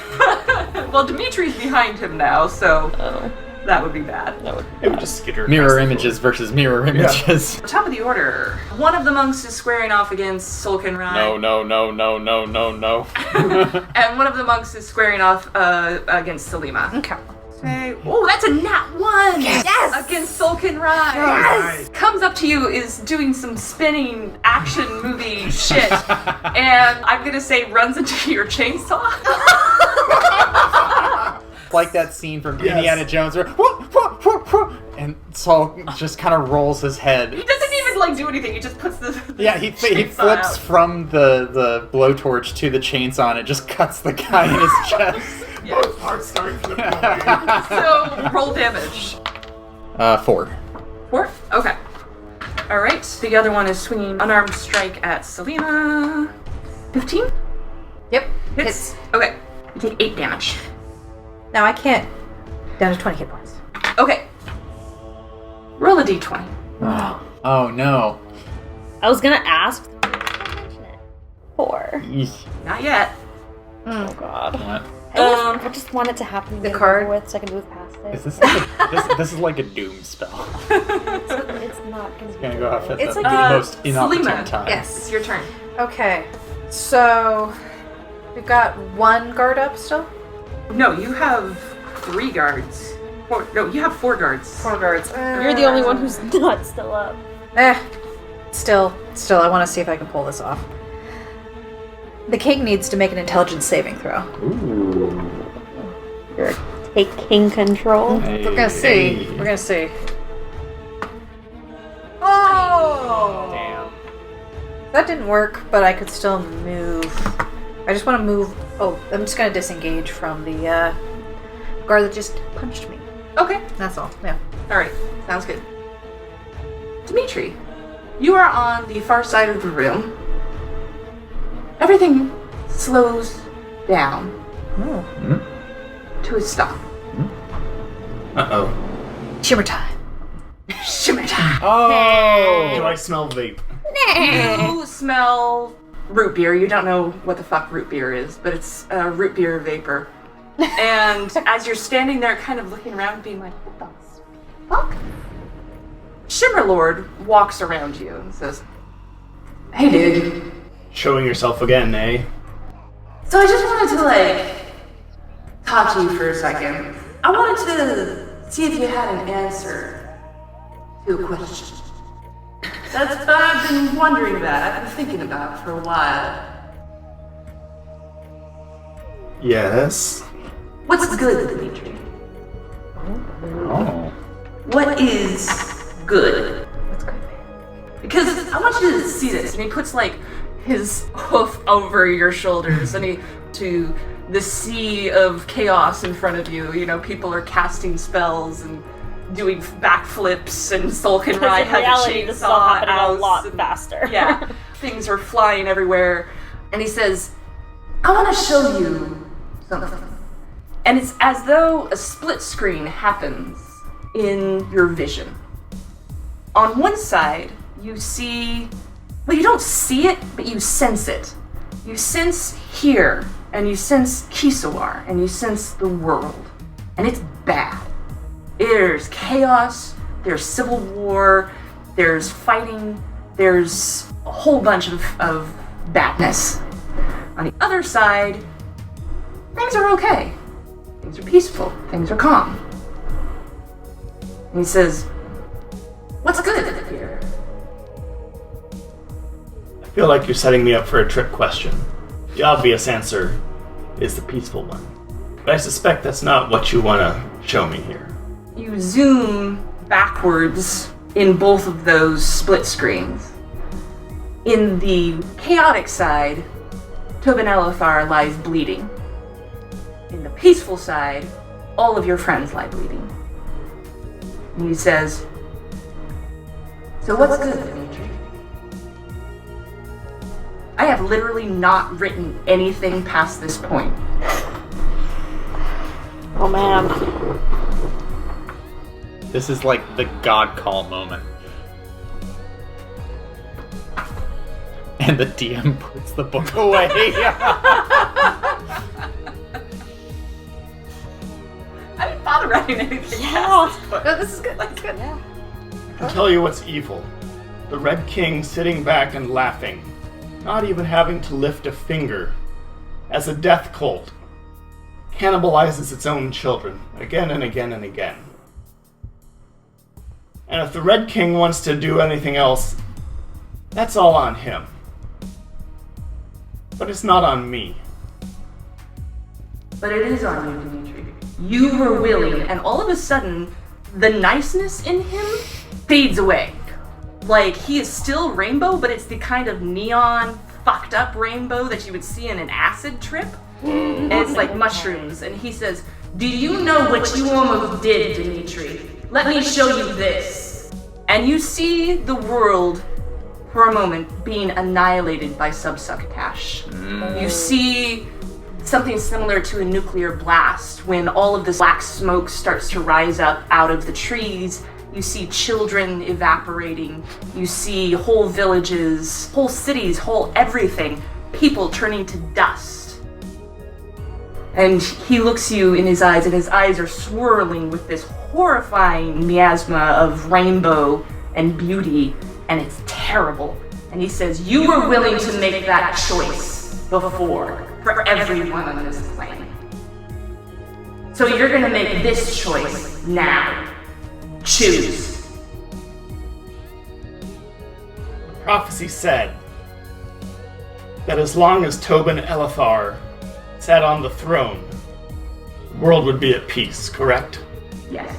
Well, Dimitri's behind him now, so Oh, that would be bad. that would. It would just skitter. Mirror across the images versus mirror images. Top of the order. One of the monks is squaring off against Solkinn Rai. No. And one of the monks is squaring off against Salima. okay. Oh, that's a nat 1! Yes! Against Solkinn Rai. Yes! Comes up to you, is doing some spinning action movie shit, and I'm gonna say runs into your chainsaw. Like that scene from Yes. Indiana Jones where and Saul just kind of rolls his head. He doesn't even like do anything. He just puts the Yeah, he chainsaw flips out. from the blowtorch to the chainsaw and it just cuts the guy in his chest. Both parts starting from the beginning. So roll damage. 4. 4? Okay. All right. The other one is swinging unarmed strike at Salima. 15 Yep. hits. Okay. You take 8 damage. Now I can't. Down to 20 hit points. Okay. Roll a d20. Oh no. I was gonna ask. 4. Eesh. Not yet. Oh god. What? I just want it to happen. The get it card? over with so I can move past it. Is this like this is like a doom spell? It's not gonna be. Gonna go off at It's the like most inopportune Salima. time. Yes. It's your turn. Okay. So we've got one guard up still? No, you have 3 guards. No, you have 4 guards. 4 guards. You're the only one who's not still up. Still, I want to see if I can pull this off. The king needs to make an intelligence saving throw. Ooh. You're take king control. Hey, We're gonna see. hey. We're gonna see. Oh! Damn. That didn't work, but I could still move. I just want to move. Oh, I'm just gonna disengage from the guard that just punched me. Okay. That's all. Yeah. All right. Sounds good. Dimitri, you are on the far side of the room. Everything slows down to a stop. Uh-oh. Shimmer time. Shimmer time. Oh! Do I smell vape? You smell root beer. You don't know what the fuck root beer is, but it's root beer vapor. And as you're standing there kind of looking around being like, what the fuck? Shimmerlord walks around you and says, hey dude. Showing yourself again, eh? So I just wanted to talk to you for a second. I wanted to see if you had an answer to a question. That's what I've been wondering about. I've been thinking about for a while. Yes. What's good, Dimitri? Oh. What is good? Because I want you to see this. And he puts his hoof over your shoulders and to the sea of chaos in front of you. You know, people are casting spells and doing backflips, and Solkinn Rai In has reality, a this is all chainsaw happening a out, lot and- faster. Yeah, things are flying everywhere. And he says, I want to show you something. And it's as though a split screen happens in your vision. On one side, you see, well, you don't see it, but you sense it. You sense here, and you sense Kisawar, and you sense the world. And it's bad. There's chaos, there's civil war, there's fighting, there's a whole bunch of badness. On the other side, things are okay. Things are peaceful. Things are calm. And he says, what's good here? I feel like you're setting me up for a trick question. The obvious answer is the peaceful one. But I suspect that's not what you want to show me here. You zoom backwards in both of those split screens. In the chaotic side, Tobin Elothar lies bleeding. In the peaceful side, all of your friends lie bleeding. And he says, so what's good, Dimitri? I have literally not written anything past this point. Oh man. This is like the God call moment. And the DM puts the book away. I didn't bother writing anything Yeah. past this point. No, this is good. That's good. Yeah. I can tell you what's evil. The Red King sitting back and laughing, not even having to lift a finger, as a death cult cannibalizes its own children again and again and again. And if the Red King wants to do anything else, that's all on him. But it's not on me. But it is on you, Dimitri. You were willing, and all of a sudden, the niceness in him fades away. Like, he is still rainbow, but it's the kind of neon, fucked up rainbow that you would see in an acid trip. And it's like mushrooms. And he says, do you know what you almost did, Dimitri? Let me show you this. And you see the world, for a moment, being annihilated by Subsuccotash. You see something similar to a nuclear blast when all of this black smoke starts to rise up out of the trees. You see children evaporating. You see whole villages, whole cities, whole everything, people turning to dust. And he looks you in his eyes, and his eyes are swirling with this horrifying miasma of rainbow and beauty, and it's terrible. And he says, you were willing to make that choice before for everyone on this planet. So you're gonna make this choice now. Choose. Prophecy said that as long as Tobin Elothar sat on the throne, The world would be at peace, correct? Yes.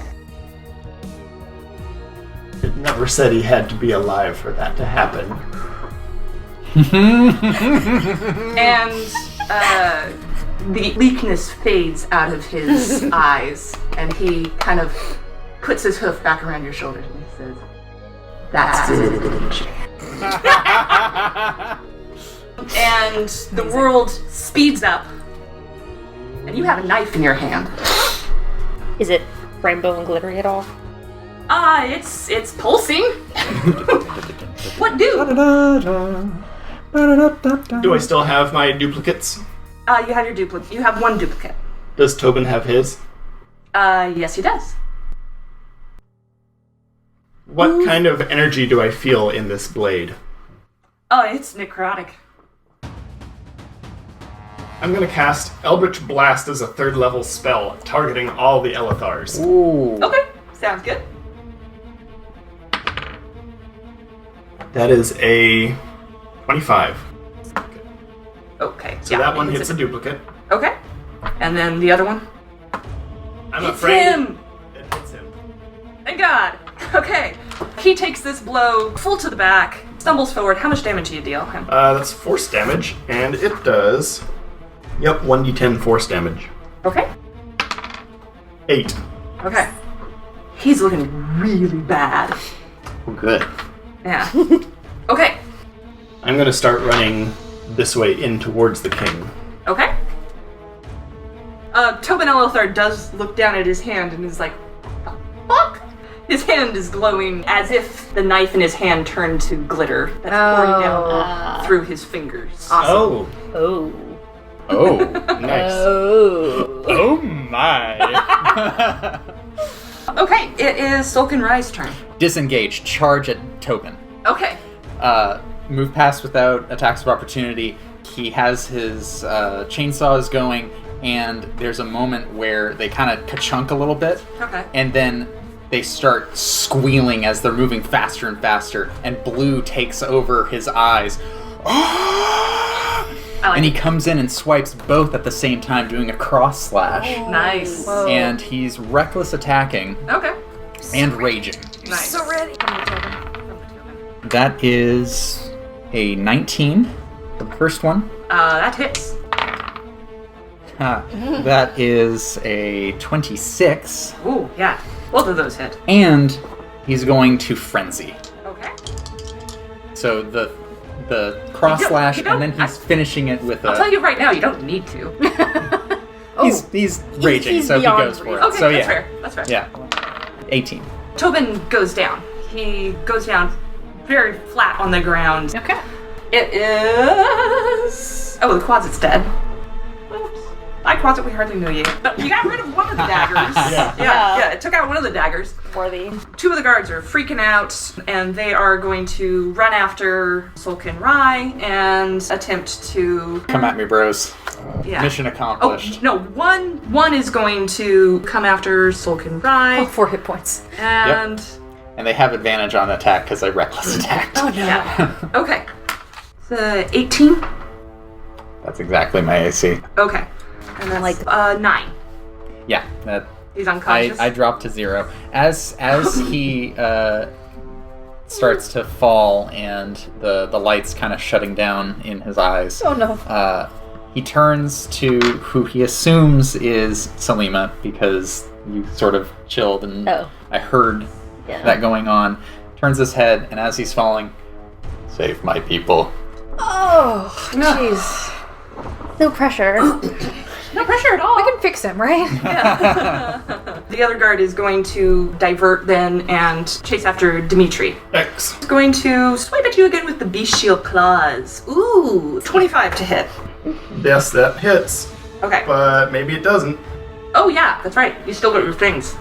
It never said he had to be alive for that to happen. And the bleakness fades out of his eyes, and he kind of puts his hoof back around your shoulders and he says, "That's it." And the world speeds up, and you have a knife in your hand. Is it rainbow and glittery at all? It's pulsing. What do? Do I still have my duplicates? You have your duplicate. You have one duplicate. Does Tobin have his? Yes, he does. What kind of energy do I feel in this blade? Oh, it's necrotic. I'm gonna cast Eldritch Blast as a 3rd level spell, targeting all the Elithars. Ooh. Okay, sounds good. That is a 25. Okay. So that one hits a duplicate. Okay. And then the other one? I'm It's afraid him! it hits him. Thank God. Okay. He takes this blow full to the back, stumbles forward. How much damage do you deal him? That's force damage, and it does... Yep, 1d10 force damage. Okay. 8. Okay. He's looking really bad. Oh, good. Yeah. Okay. I'm gonna start running this way in towards the king. Okay. Tobin Elithar does look down at his hand and is like, "The fuck?" His hand is glowing as if the knife in his hand turned to glitter that's pouring down through his fingers. Oh. Oh. Oh. Nice. Oh. Oh my. Okay, it is Solkinn Rai's turn. Disengage. Charge at Tobin. Okay. Move past without attacks of opportunity. He has his chainsaws going, and there's a moment where they kind of ka-chunk a little bit, Okay. and then they start squealing as they're moving faster and faster, and blue takes over his eyes. And he comes in and swipes both at the same time, doing a cross slash. Nice. And he's reckless attacking Okay. and raging. Nice. So ready. That is a 19 for the first one. That hits. That is a 26. Ooh, yeah. Both of those hit. And he's going to frenzy. Okay. So the cross slash, you don't- and then he's finishing it with I'll tell you right now, you don't need to. He's raging, he's so he beyond goes for it. Okay, So that's yeah, fair. That's fair. yeah, 18. Tobin goes down. He goes down very flat on the ground. Okay. It is... Oh, the quad's dead. Oops. Hi, Quasit, we hardly knew you. But you got rid of one of the daggers. Yeah, it took out one of the daggers. Worthy. 2 of the guards are freaking out, and they are going to run after Solkinn Rai and attempt to... Come at me, bros. Yeah. Mission Oh, accomplished. no, one is going to come after Solkinn Rai, 4 hit points. and... And they have advantage on attack because I reckless attacked. Oh no. Yeah. Okay. So, 18? That's exactly my AC. Okay. And then, 9. Yeah, that He's unconscious. I dropped to 0 as he starts to fall and the lights kind of shutting down in his eyes. Oh no. He turns to who he assumes is Salima because you sort of chilled and I heard that going on. Turns his head, and as he's falling, save my people. Oh, jeez. No pressure. No pressure at all. We can fix him, right? The other guard is going to divert then and chase after Dimitri. X. He's going to swipe at you again with the bestial claws. Ooh, 25 to hit. Yes, that hits, Okay. but maybe it doesn't. Oh yeah, that's right. You still got your things.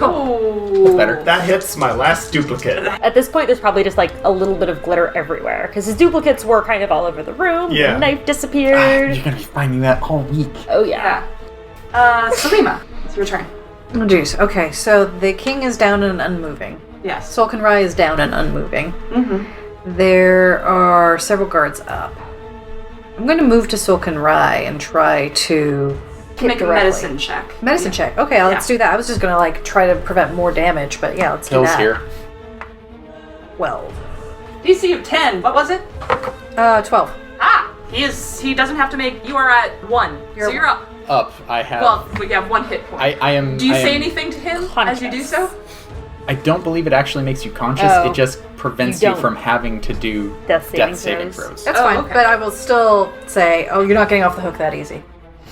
Oh. Better. That hits my last duplicate. At this point, there's probably just like a little bit of glitter everywhere because his duplicates were kind of all over the room. Yeah. The knife disappeared. You're gonna be finding that all week. Oh yeah. Salima, it's your turn. Oh jeez. Okay, so the king is down and unmoving. Yes. Solkinn Rai is down and unmoving. Mm-hmm. There are several guards up. I'm going to move to Solkinn Rai and try to Can make a directly. medicine check. Medicine check. Okay, let's do that. I was just gonna like try to prevent more damage, but yeah, let's do Hill's that. here. 12. DC of 10. What was it? 12. Ah! He doesn't have to make... You are at 1. So you're up. Up. I have. Well, we have 1 hit point. I am. Do you I say am- anything to him Conscious. as you do so? I don't believe it actually makes you conscious. Oh. It just prevents You you don't. from having to do Death saving saving throws. throws. That's Oh, fine, okay. but I will still say, oh, you're not getting off the hook that easy.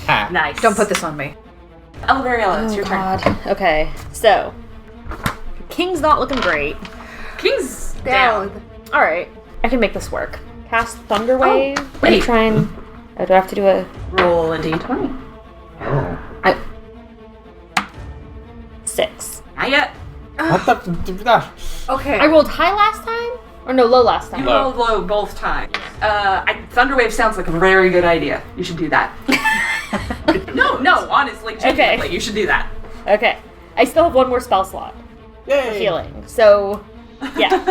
Ha. Nice. Don't put this on me. Elvariella, it's your turn. Okay, so King's not looking great. King's down. All right, I can make this work. Cast Thunder Wave. wait. And try and. Oh, do I have to do a? Roll a d20. Oh. 6. Not yet. What the? Okay. I rolled high last time, or no, low last time. You rolled low both times. Thunderwave sounds like a very good idea. You should do that. no, honestly, genuinely, you should do that. Okay, I still have one more spell slot for Yay. healing, so yeah,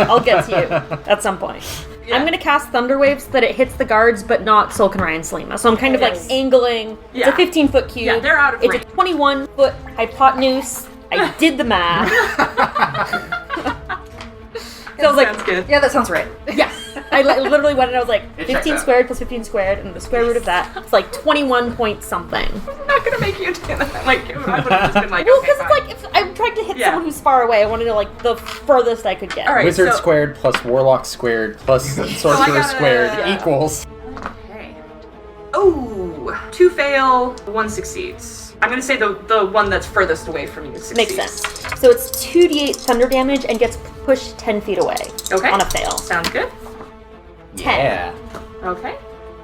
I'll get to you at some point. Yeah. I'm gonna cast Thunder Wave so that it hits the guards, but not Solkinn Rai and Salima. So I'm kind of like Yes. angling. Yeah. It's a 15-foot cube. Yeah, they're out of It's range. a 21-foot hypotenuse. I did the math. So I was like, Sounds good. Yeah, that sounds right. yes. I literally went and I was like, It 15 checks out. squared plus 15 squared, and the square root of that, it's like 21 point something. I'm not gonna make you do that. Like, I would have just been like, Well, okay, because fine. it's like, if I'm trying to hit Yeah. someone who's far away, I want to know like the furthest I could get. All right. Wizard so- squared plus warlock squared plus sorcerer gotta- squared yeah. equals. Okay. Oh, 2 fail, 1 succeeds. I'm gonna say the one that's furthest away from you succeeds. Makes sense. So it's 2d8 thunder damage and gets pushed 10 feet away Okay. on a fail. Sounds good. 10. Yeah. Okay.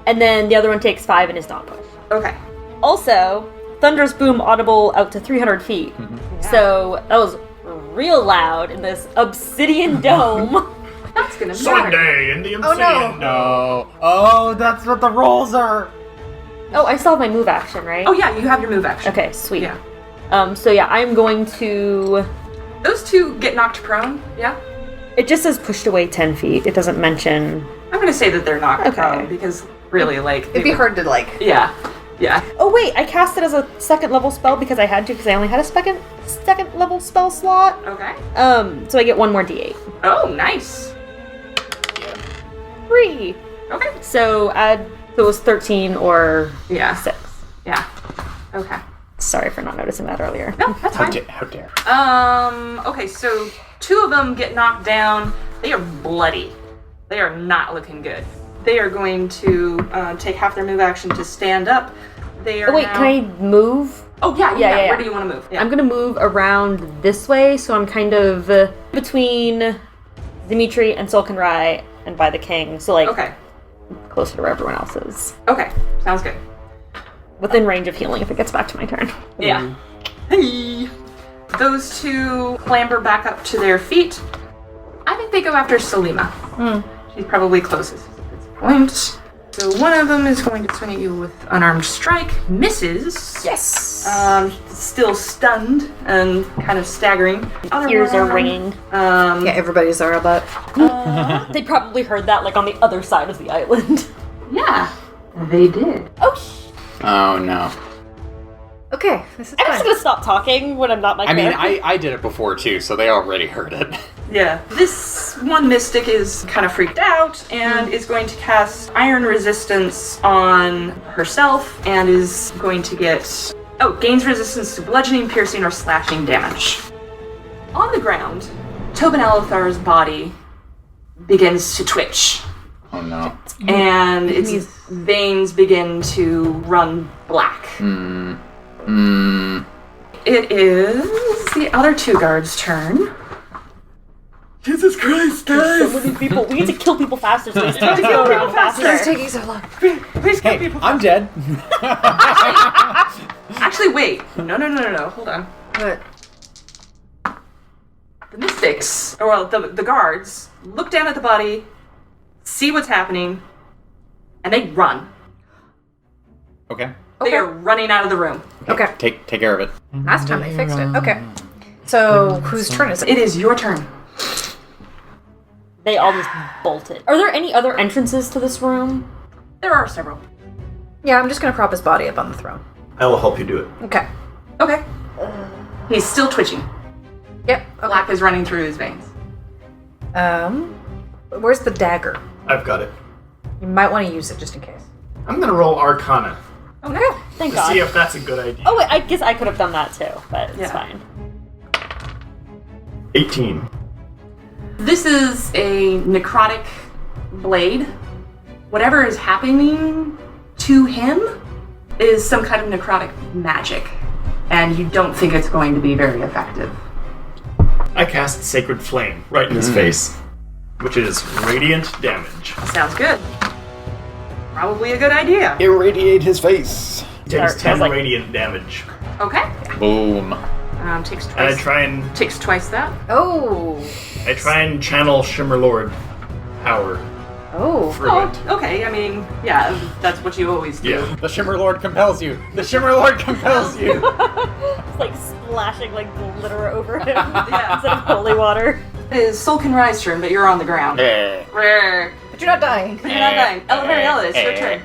And then the other one takes 5 and is not pushed. Okay. Also, Thunder's Boom audible out to 300 feet. So that was real loud in this obsidian dome. That's gonna matter. Sunday in the Obsidian. No. Oh, that's what the rolls are. Oh, I still have my move action, right? Oh yeah, you have your move action. Okay, sweet. Yeah. So yeah, I'm going to... Those 2 get knocked prone. Yeah. It just says pushed away 10 feet. It doesn't mention... I'm gonna say that they're knocked Okay. prone because really, like, It'd be hard to like. Yeah. Yeah. Oh wait, I cast it as a second level spell because I had to, because I only had a second level spell slot. Okay. So I get 1 more d8. Oh, nice. 3. Okay. So add... So it was 13 or Yeah. 6. Yeah. Okay. Sorry for not noticing that earlier. No, that's How, fine. how dare. Okay, so 2 of them get knocked down. They are bloody. They are not looking good. They are going to take half their move action to stand up. They are Oh wait, now... can I move? Oh, yeah. Yeah. Where do you want to move? Yeah. I'm gonna move around this way, so I'm kind of between Dimitri and Solkinn Rai and by the king, so like Okay. closer to where everyone else is. Okay. Sounds good. Within range of healing if it gets back to my turn. Yeah. Hey. Those 2 clamber back up to their feet. I think they go after Salima. She's probably closest at this point. So one of them is going to swing at you with unarmed strike. Misses. Yes. Still stunned and kind of staggering. The other Ears are one, ringing. Yeah, everybody's are that. They probably heard that like on the other side of the island. Yeah, they did. Oh no. Okay, this is I'm just fine. gonna stop talking when I'm not my I mean, character. I did it before too, so they already heard it. Yeah. This one mystic is kind of freaked out and is going to cast Iron Resistance on herself and is going to get... Oh, gains resistance to bludgeoning, piercing, or slashing damage. On the ground, Tobin Alathar's body begins to twitch. Oh no. And its veins begin to run black. It is the other 2 guards' turn. Jesus Christ, guys! So many people. We need to kill people faster, so we need to kill go people around faster. It's faster. taking so long. Please kill Hey, people. I'm dead. Actually, wait. No. Hold on. But The mystics, or well, the guards, look down at the body, see what's happening, and they run. Okay. They are running out of the room. okay, Take care of it. last time they fixed it. Okay. So whose turn is it? It is your turn. They all just bolted. Are there any other entrances to this room? There are several. Yeah, I'm just gonna prop his body up on the throne. I will help you do it. Okay. Okay. He's still twitching. Yep. Okay. Black is running through his veins. Where's the dagger? I've got it. You might want to use it just in case. I'm gonna roll Arcana Okay. Thank to God. see if that's a good idea. Oh wait, I guess I could have done that too, but it's Yeah. fine. 18. This is a necrotic blade. Whatever is happening to him is some kind of necrotic magic, and you don't think it's going to be very effective. I cast Sacred Flame right in his face, which is radiant damage. Sounds good. Probably a good idea. Irradiate his face. He takes Sorry, 10 I was like- radiant damage. Okay. Boom. Takes And I twice. try and Takes twice that. Oh. channel Shimmerlord power Oh. through it. Okay. I mean, yeah, that's what you always do. Yeah. The Shimmer Lord compels you. The Shimmer Lord compels you. It's like splashing like glitter over him Yeah. instead of holy water. It is Solkinn Rai's turn, but you're on the ground. Rare. But you're not dying. But you're not dying. Ellis, your turn.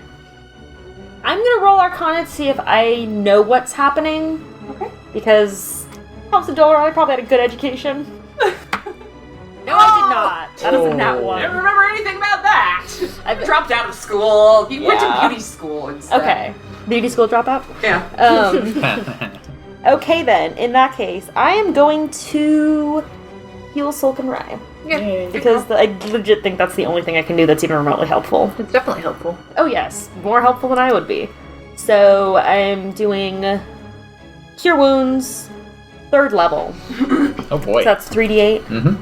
I'm gonna roll Arcana to see if I know what's happening. Okay. Because Half-Adora, I probably had a good education. No, I did not. That is a nat I one. don't remember anything about that. I've- Dropped out of school. He went to Yeah. beauty school instead. Okay. Beauty school dropout? Yeah. Okay then, in that case, I am going to heal Solkinn Rai. Yeah. Because I legit think that's the only thing I can do that's even remotely helpful. It's definitely helpful. Oh yes, more helpful than I would be. So I'm doing Cure Wounds, 3rd level. Oh boy. So that's 3d8.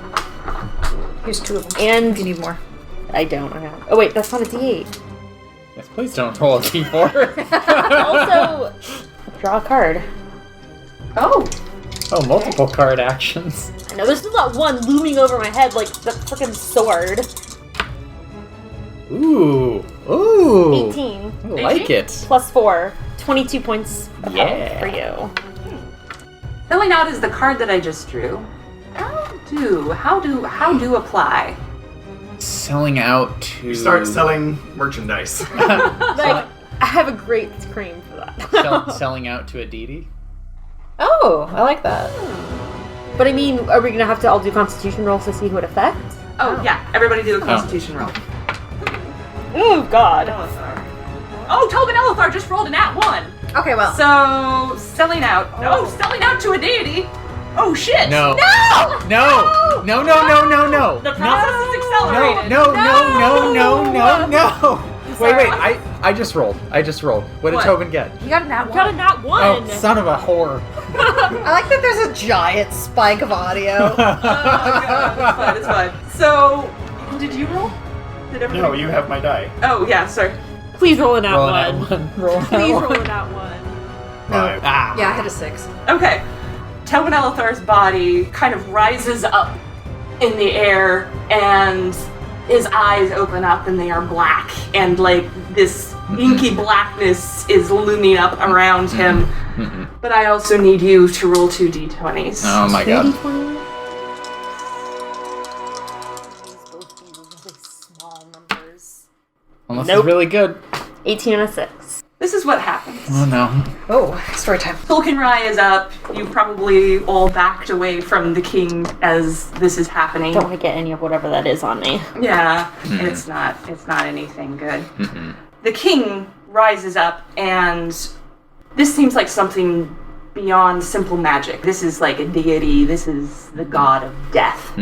Here's 2 of them. And If you need more. I don't have. Oh wait, that's not a d8. Yes, please don't roll a d4. Also, draw a card. Oh. Oh, multiple card actions. I know there's still that one looming over my head like the freaking sword. Ooh. Ooh. 18 I like it. plus 4, 22 points of Yeah. health for you. Filling out is the card that I just drew. How do apply? Selling out to... You start selling merchandise. Like, I have a great scream for that. selling out to a deity? Oh, I like that. But I mean, are we gonna have to all do Constitution rolls to see who it affects? Oh, yeah. Everybody do a Constitution roll. Oh God! Oh, Tobin Elithar just rolled a nat 1. Okay, well. So, selling out. No, selling out to a deity. Oh, shit. No. No! No! No, no, no, no, no! The process is accelerated. No, no. Wait, I just rolled. I just rolled. What did What? Tobin get? You got a nat 1. Got a nat 1! Oh, son of a whore. I like that there's a giant spike of audio. It's fine. So, did you roll? Did everybody? No, you have my die. Oh, yeah, sorry. Please roll a nat Roll 1. Roll Please roll a nat 1. 5. Ah. Yeah, I had a 6. Okay. Tobin Elithar's body kind of rises up in the air, and his eyes open up, and they are black, and like this inky blackness is looming up around him. But I also need you to roll 2 d20s. Oh my god. Small numbers. Unless Nope. it's really good. 18 and a 6. This is what happens. Oh no. Oh, story time. Solkinn Rai is up. You probably all backed away from the king as this is happening. Don't want to get any of whatever that is on me. Yeah, it's not anything good. The king rises up, and this seems like something beyond simple magic. This is like a deity. This is the god of death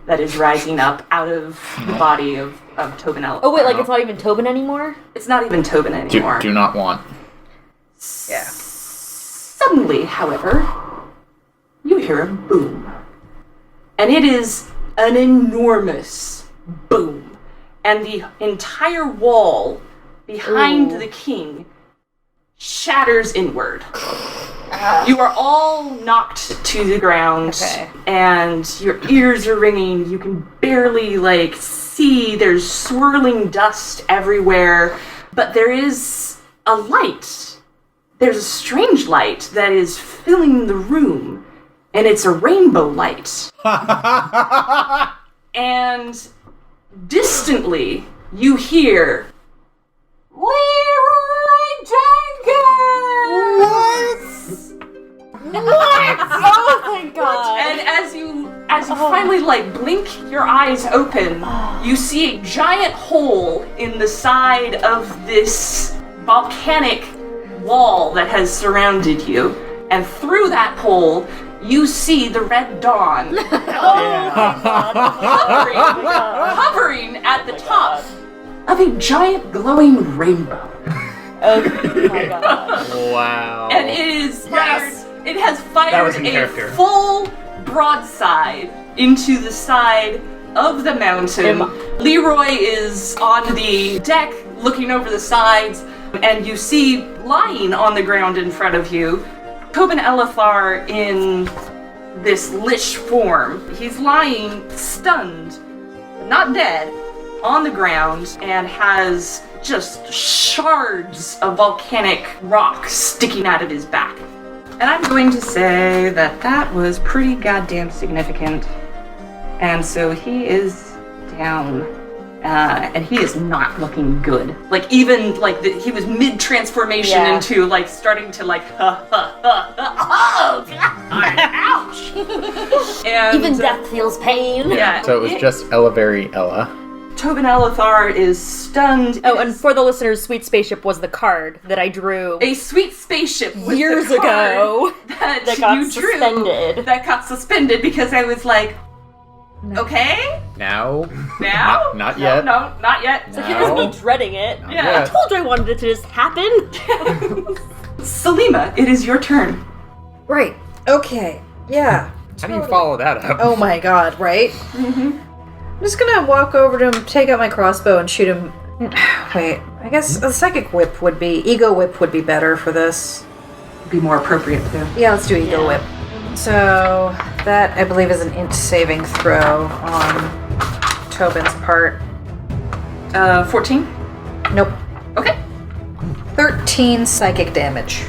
that is rising up out of the body of Tobin Elithar. Oh wait, like it's not even Tobin anymore? It's not even Tobin anymore. Do not want. Yeah. Suddenly, however, you hear a boom. And it is an enormous boom. And the entire wall behind the king shatters inward. You are all knocked to the ground, Okay. and your ears are ringing. You can barely, see. There's swirling dust everywhere. But there is a light. There's a strange light that is filling the room, and it's a rainbow light. And distantly, you hear, Leroy Jenkins! god. And as you finally like blink your eyes open, you see a giant hole in the side of this volcanic wall that has surrounded you. And through that hole, you see the Red Dawn hovering at the top of a giant glowing rainbow. Oh my god. Wow. And it is fired. It has That fired was in a character. full broadside into the side of the mountain. Leroy is on the deck looking over the sides, and you see lying on the ground in front of you Tobin Elithar in this lich form. He's lying stunned, but not dead, on the ground, and has just shards of volcanic rock sticking out of his back. And I'm going to say that that was pretty goddamn significant. And so he is down. And he is not looking good. Like, even, like, he was mid-transformation into, like, starting to, like, oh, God, ouch! And, Even death feels pain. Yeah. So it was just Ella very Ella. Tobin Elithar is stunned. Oh, and for the listeners, Sweet Spaceship was the card that I drew A sweet spaceship with years the card ago that got you drew suspended. that got suspended because I was like, okay, Now? now? Not yet. No, not yet. So here's me dreading it. Yeah. I told you I wanted it to just happen. Salima, it is your turn. Right. Okay. Yeah. How do you follow that up? Oh my god, right? Mm-hmm. I'm just gonna walk over to him, take out my crossbow, and shoot him. Wait, I guess a psychic whip would be... Ego whip would be better for this. Be more appropriate too. Yeah, let's do ego whip. So, that, I believe, is an int saving throw on Tobin's part. 14? Nope. Okay. 13 psychic damage.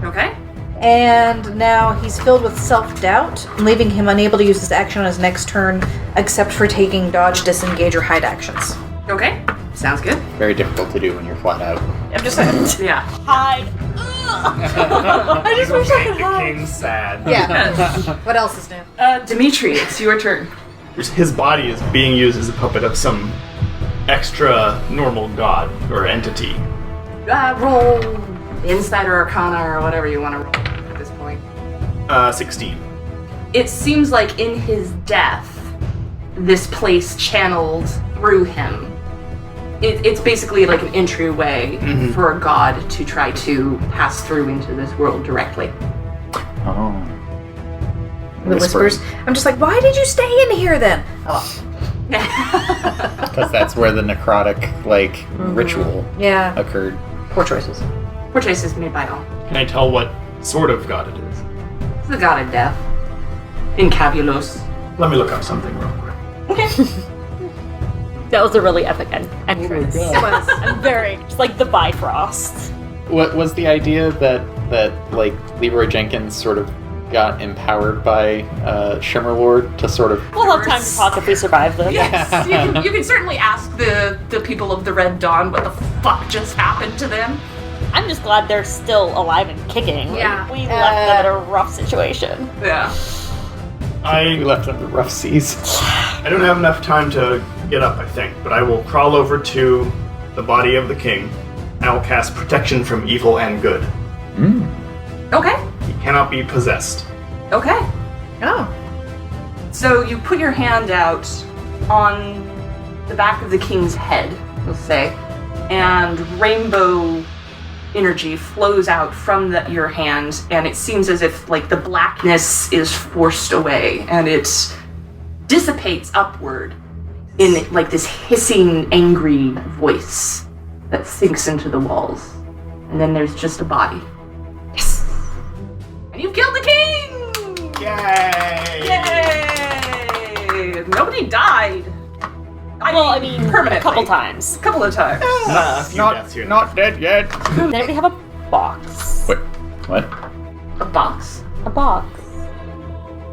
Okay. And now he's filled with self-doubt, leaving him unable to use his action on his next turn, except for taking dodge, disengage, or hide actions. Okay. Sounds good. Very difficult to do when you're flat out. I'm just saying. Yeah. Hide. I just wish I could The hide. king's sad. Yeah. What else is new? Dimitri, it's your turn. His body is being used as a puppet of some extra normal god or entity. Roll Insight or Arcana or whatever you want to roll at this point. 16. It seems like in his death, this place channeled through him. It's basically like an entryway for a god to try to pass through into this world directly. Oh. The whispers. I'm just like, why did you stay in here then? Oh. Because that's where the necrotic, like, ritual Yeah. occurred. Poor choices. Poor choices made by all. Can I tell what sort of god it is? It's the god of death. Incabulos. Let me look up something real quick. Okay. That was a really epic entrance. It was. I'm very, just like the Bifrost. What was the idea that like Leroy Jenkins sort of got empowered by Shimmerlord to sort of We'll have time to talk if we survive this. Yes, you can certainly ask the people of the Red Dawn what the fuck just happened to them. I'm just glad they're still alive and kicking. Yeah. We left them in a rough situation. Yeah. we I left them the rough seas. don't have enough time to get up, I think, but I will crawl over to the body of the king. I will cast protection from evil and good. Okay. He cannot be possessed. Okay. Oh. So you put your hand out on the back of the king's head, let's say, and rainbow energy flows out from your hand, and it seems as if like the blackness is forced away, and it dissipates upward in like this hissing, angry voice that sinks into the walls. And then there's just a body. Yes! And you've killed the king! Yay! Yay! Nobody died. Well, I mean, permanently. a couple times. A couple of times. A few deaths here. Not dead yet. Then we have a box. Wait, what? A box A box.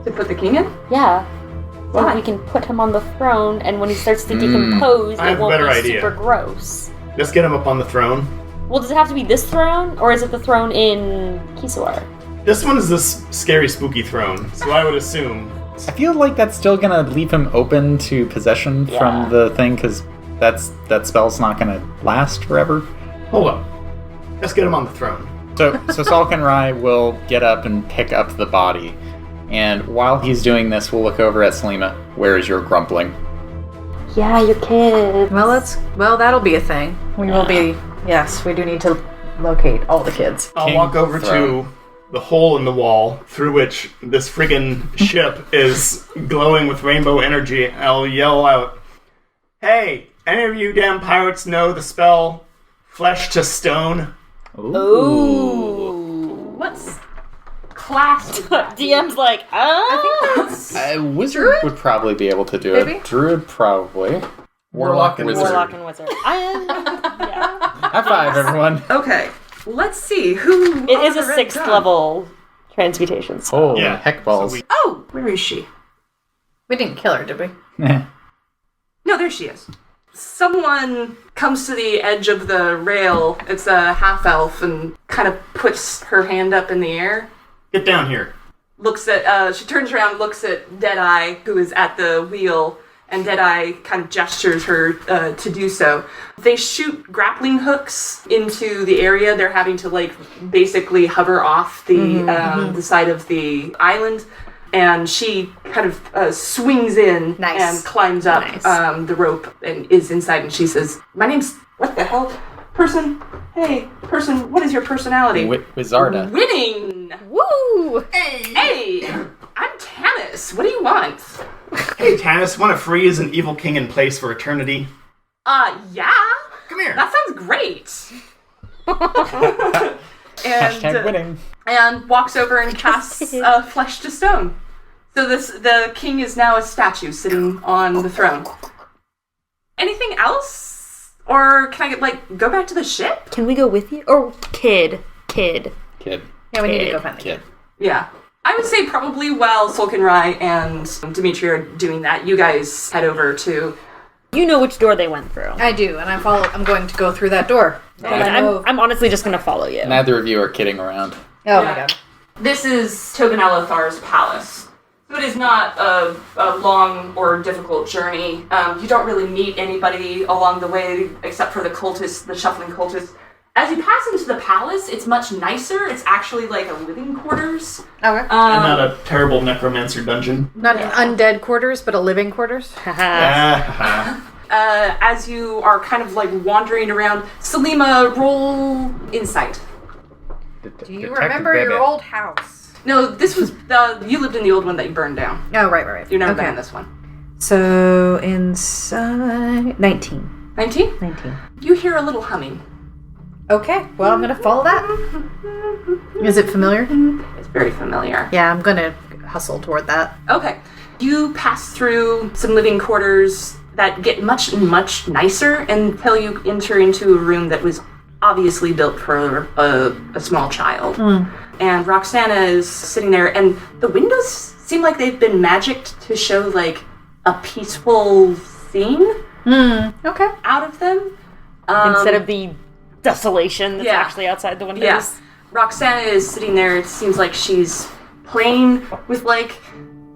to put the king in? Yeah. So Why? we can put him on the throne, and when he starts to decompose, I it have a won't better be idea. super gross. Let's get him up on the throne. Well, does it have to be this throne, or is it the throne in Kisor? This one is this scary, spooky throne, so I would assume. I feel like that's still gonna leave him open to possession from the thing, because that spell's not gonna last forever. Hold up. Let's get him on the throne. So Solkinn Rai will get up and pick up the body, and while he's doing this, we'll look over at Salima. Where is your grumbling? Yeah, your kids. Well, that'll be a thing. We will be. Yes, we do need to locate all the kids. I'll King walk over throne. to the hole in the wall through which this friggin' ship is glowing with rainbow energy. I'll yell out, "Hey, any of you damn pirates know the spell Flesh to Stone?" Ooh. What's class? would that be? DM's like, A wizard would probably be able to do Maybe? it. Druid probably. Warlock and wizard. Warlock and wizard. High five, everyone. Okay, let's see who. It is a on the red 6th drum? level transmutation spell. Holy Yeah. heck balls. So Oh, where is she? We didn't kill her, did we? No, there she is. Someone comes to the edge of the rail. It's a half elf and kind of puts her hand up in the air. Get down here. Looks at. She turns around, looks at Deadeye, who is at the wheel, and Deadeye kind of gestures her to do so. They shoot grappling hooks into the area. They're having to basically hover off the side of the island. And she kind of swings in Nice. and climbs up Nice. the rope and is inside. And she says, "My name's what the hell, person? Hey, person, what is your personality?" Wizarda. Winning. Woo! Hey, I'm Tanis. What do you want? Hey, Tanis, want to freeze an evil king in place for eternity? Yeah. Come here. That sounds great. Hashtag winning. And walks over and casts Flesh to Stone. So the king is now a statue sitting on the throne. Anything else? Or can I go back to the ship? Can we go with you? Or kid. Kid. Yeah, we need to go find the kid. Yeah. I would say probably while Solkinn Rai and Dimitri are doing that, you guys head over to... You know which door they went through. I do, and I'm going to go through that door. And I'm honestly just going to follow you. Neither of you are kidding around. Oh Yeah. my god. This is Toganelothar's palace. So it is not a long or difficult journey. You don't really meet anybody along the way except for the cultists, the shuffling cultists. As you pass into the palace, it's much nicer. It's actually like a living quarters. Okay. And not a terrible necromancer dungeon. Not an undead quarters, but a living quarters. As you are kind of wandering around, Salima, roll insight. Do you remember your old house? No, this was you lived in the old one that you burned down. Oh, right. You've never Okay. been in this one. So, inside... 19. 19? 19. You hear a little humming. Okay, well, I'm gonna follow that. Is it familiar? It's very familiar. Yeah, I'm gonna hustle toward that. Okay. You pass through some living quarters that get much, much nicer until you enter into a room that was obviously built for a small child. And Roxana is sitting there, and the windows seem like they've been magicked to show a peaceful scene Okay. out of them. Instead of the desolation that's yeah. actually outside the windows. Yeah. Roxana is sitting there. It seems like she's playing with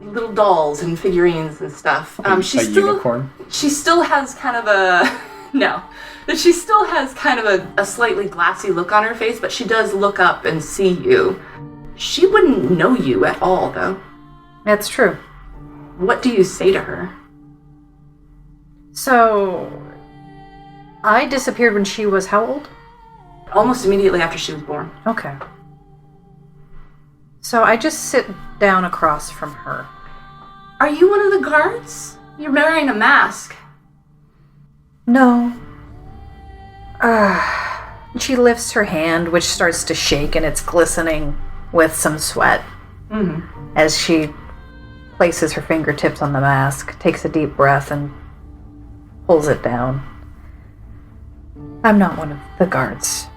little dolls and figurines and stuff. Unicorn? She still has kind of a no. But she still has kind of a slightly glassy look on her face, but she does look up and see you. She wouldn't know you at all, though. That's true. What do you say to her? So, I disappeared when she was how old? Almost immediately after she was born. Okay. So I just sit down across from her. Are you one of the guards? You're wearing a mask. No. She lifts her hand, which starts to shake, and it's glistening with some sweat. As she places her fingertips on the mask, takes a deep breath, and pulls it down. I'm not one of the guards.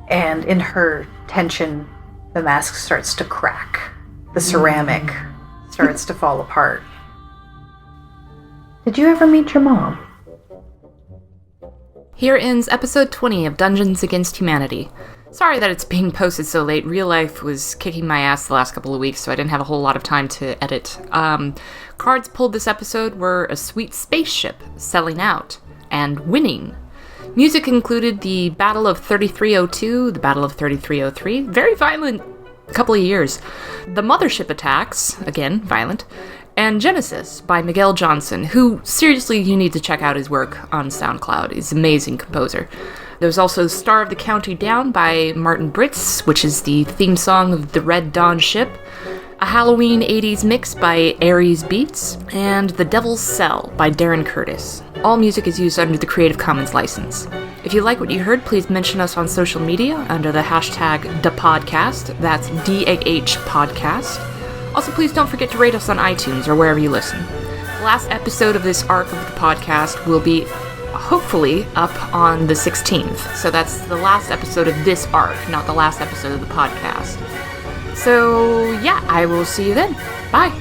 And in her tension, the mask starts to crack. The ceramic starts to fall apart. Did you ever meet your mom? Here ends episode 20 of Dungeons Against Humanity. Sorry that it's being posted so late. Real life was kicking my ass the last couple of weeks, so I didn't have a whole lot of time to edit. Cards pulled this episode were A Sweet Spaceship, Selling Out, and Winning. Music included the Battle of 3302, the Battle of 3303, very violent couple of years, The Mothership Attacks, again, violent, and Genesis by Miguel Johnson, who, seriously, you need to check out his work on SoundCloud. He's an amazing composer. There's also Star of the County Down by Martin Britz, which is the theme song of the Red Dawn ship, a Halloween 80s mix by Aries Beats, and The Devil's Cell by Darren Curtis. All music is used under the Creative Commons license. If you like what you heard, please mention us on social media under the hashtag #DAHPodcast. That's DAH Podcast. Also, please don't forget to rate us on iTunes or wherever you listen. The last episode of this arc of the podcast will be hopefully up on the 16th. So that's the last episode of this arc, not the last episode of the podcast. So yeah, I will see you then. Bye.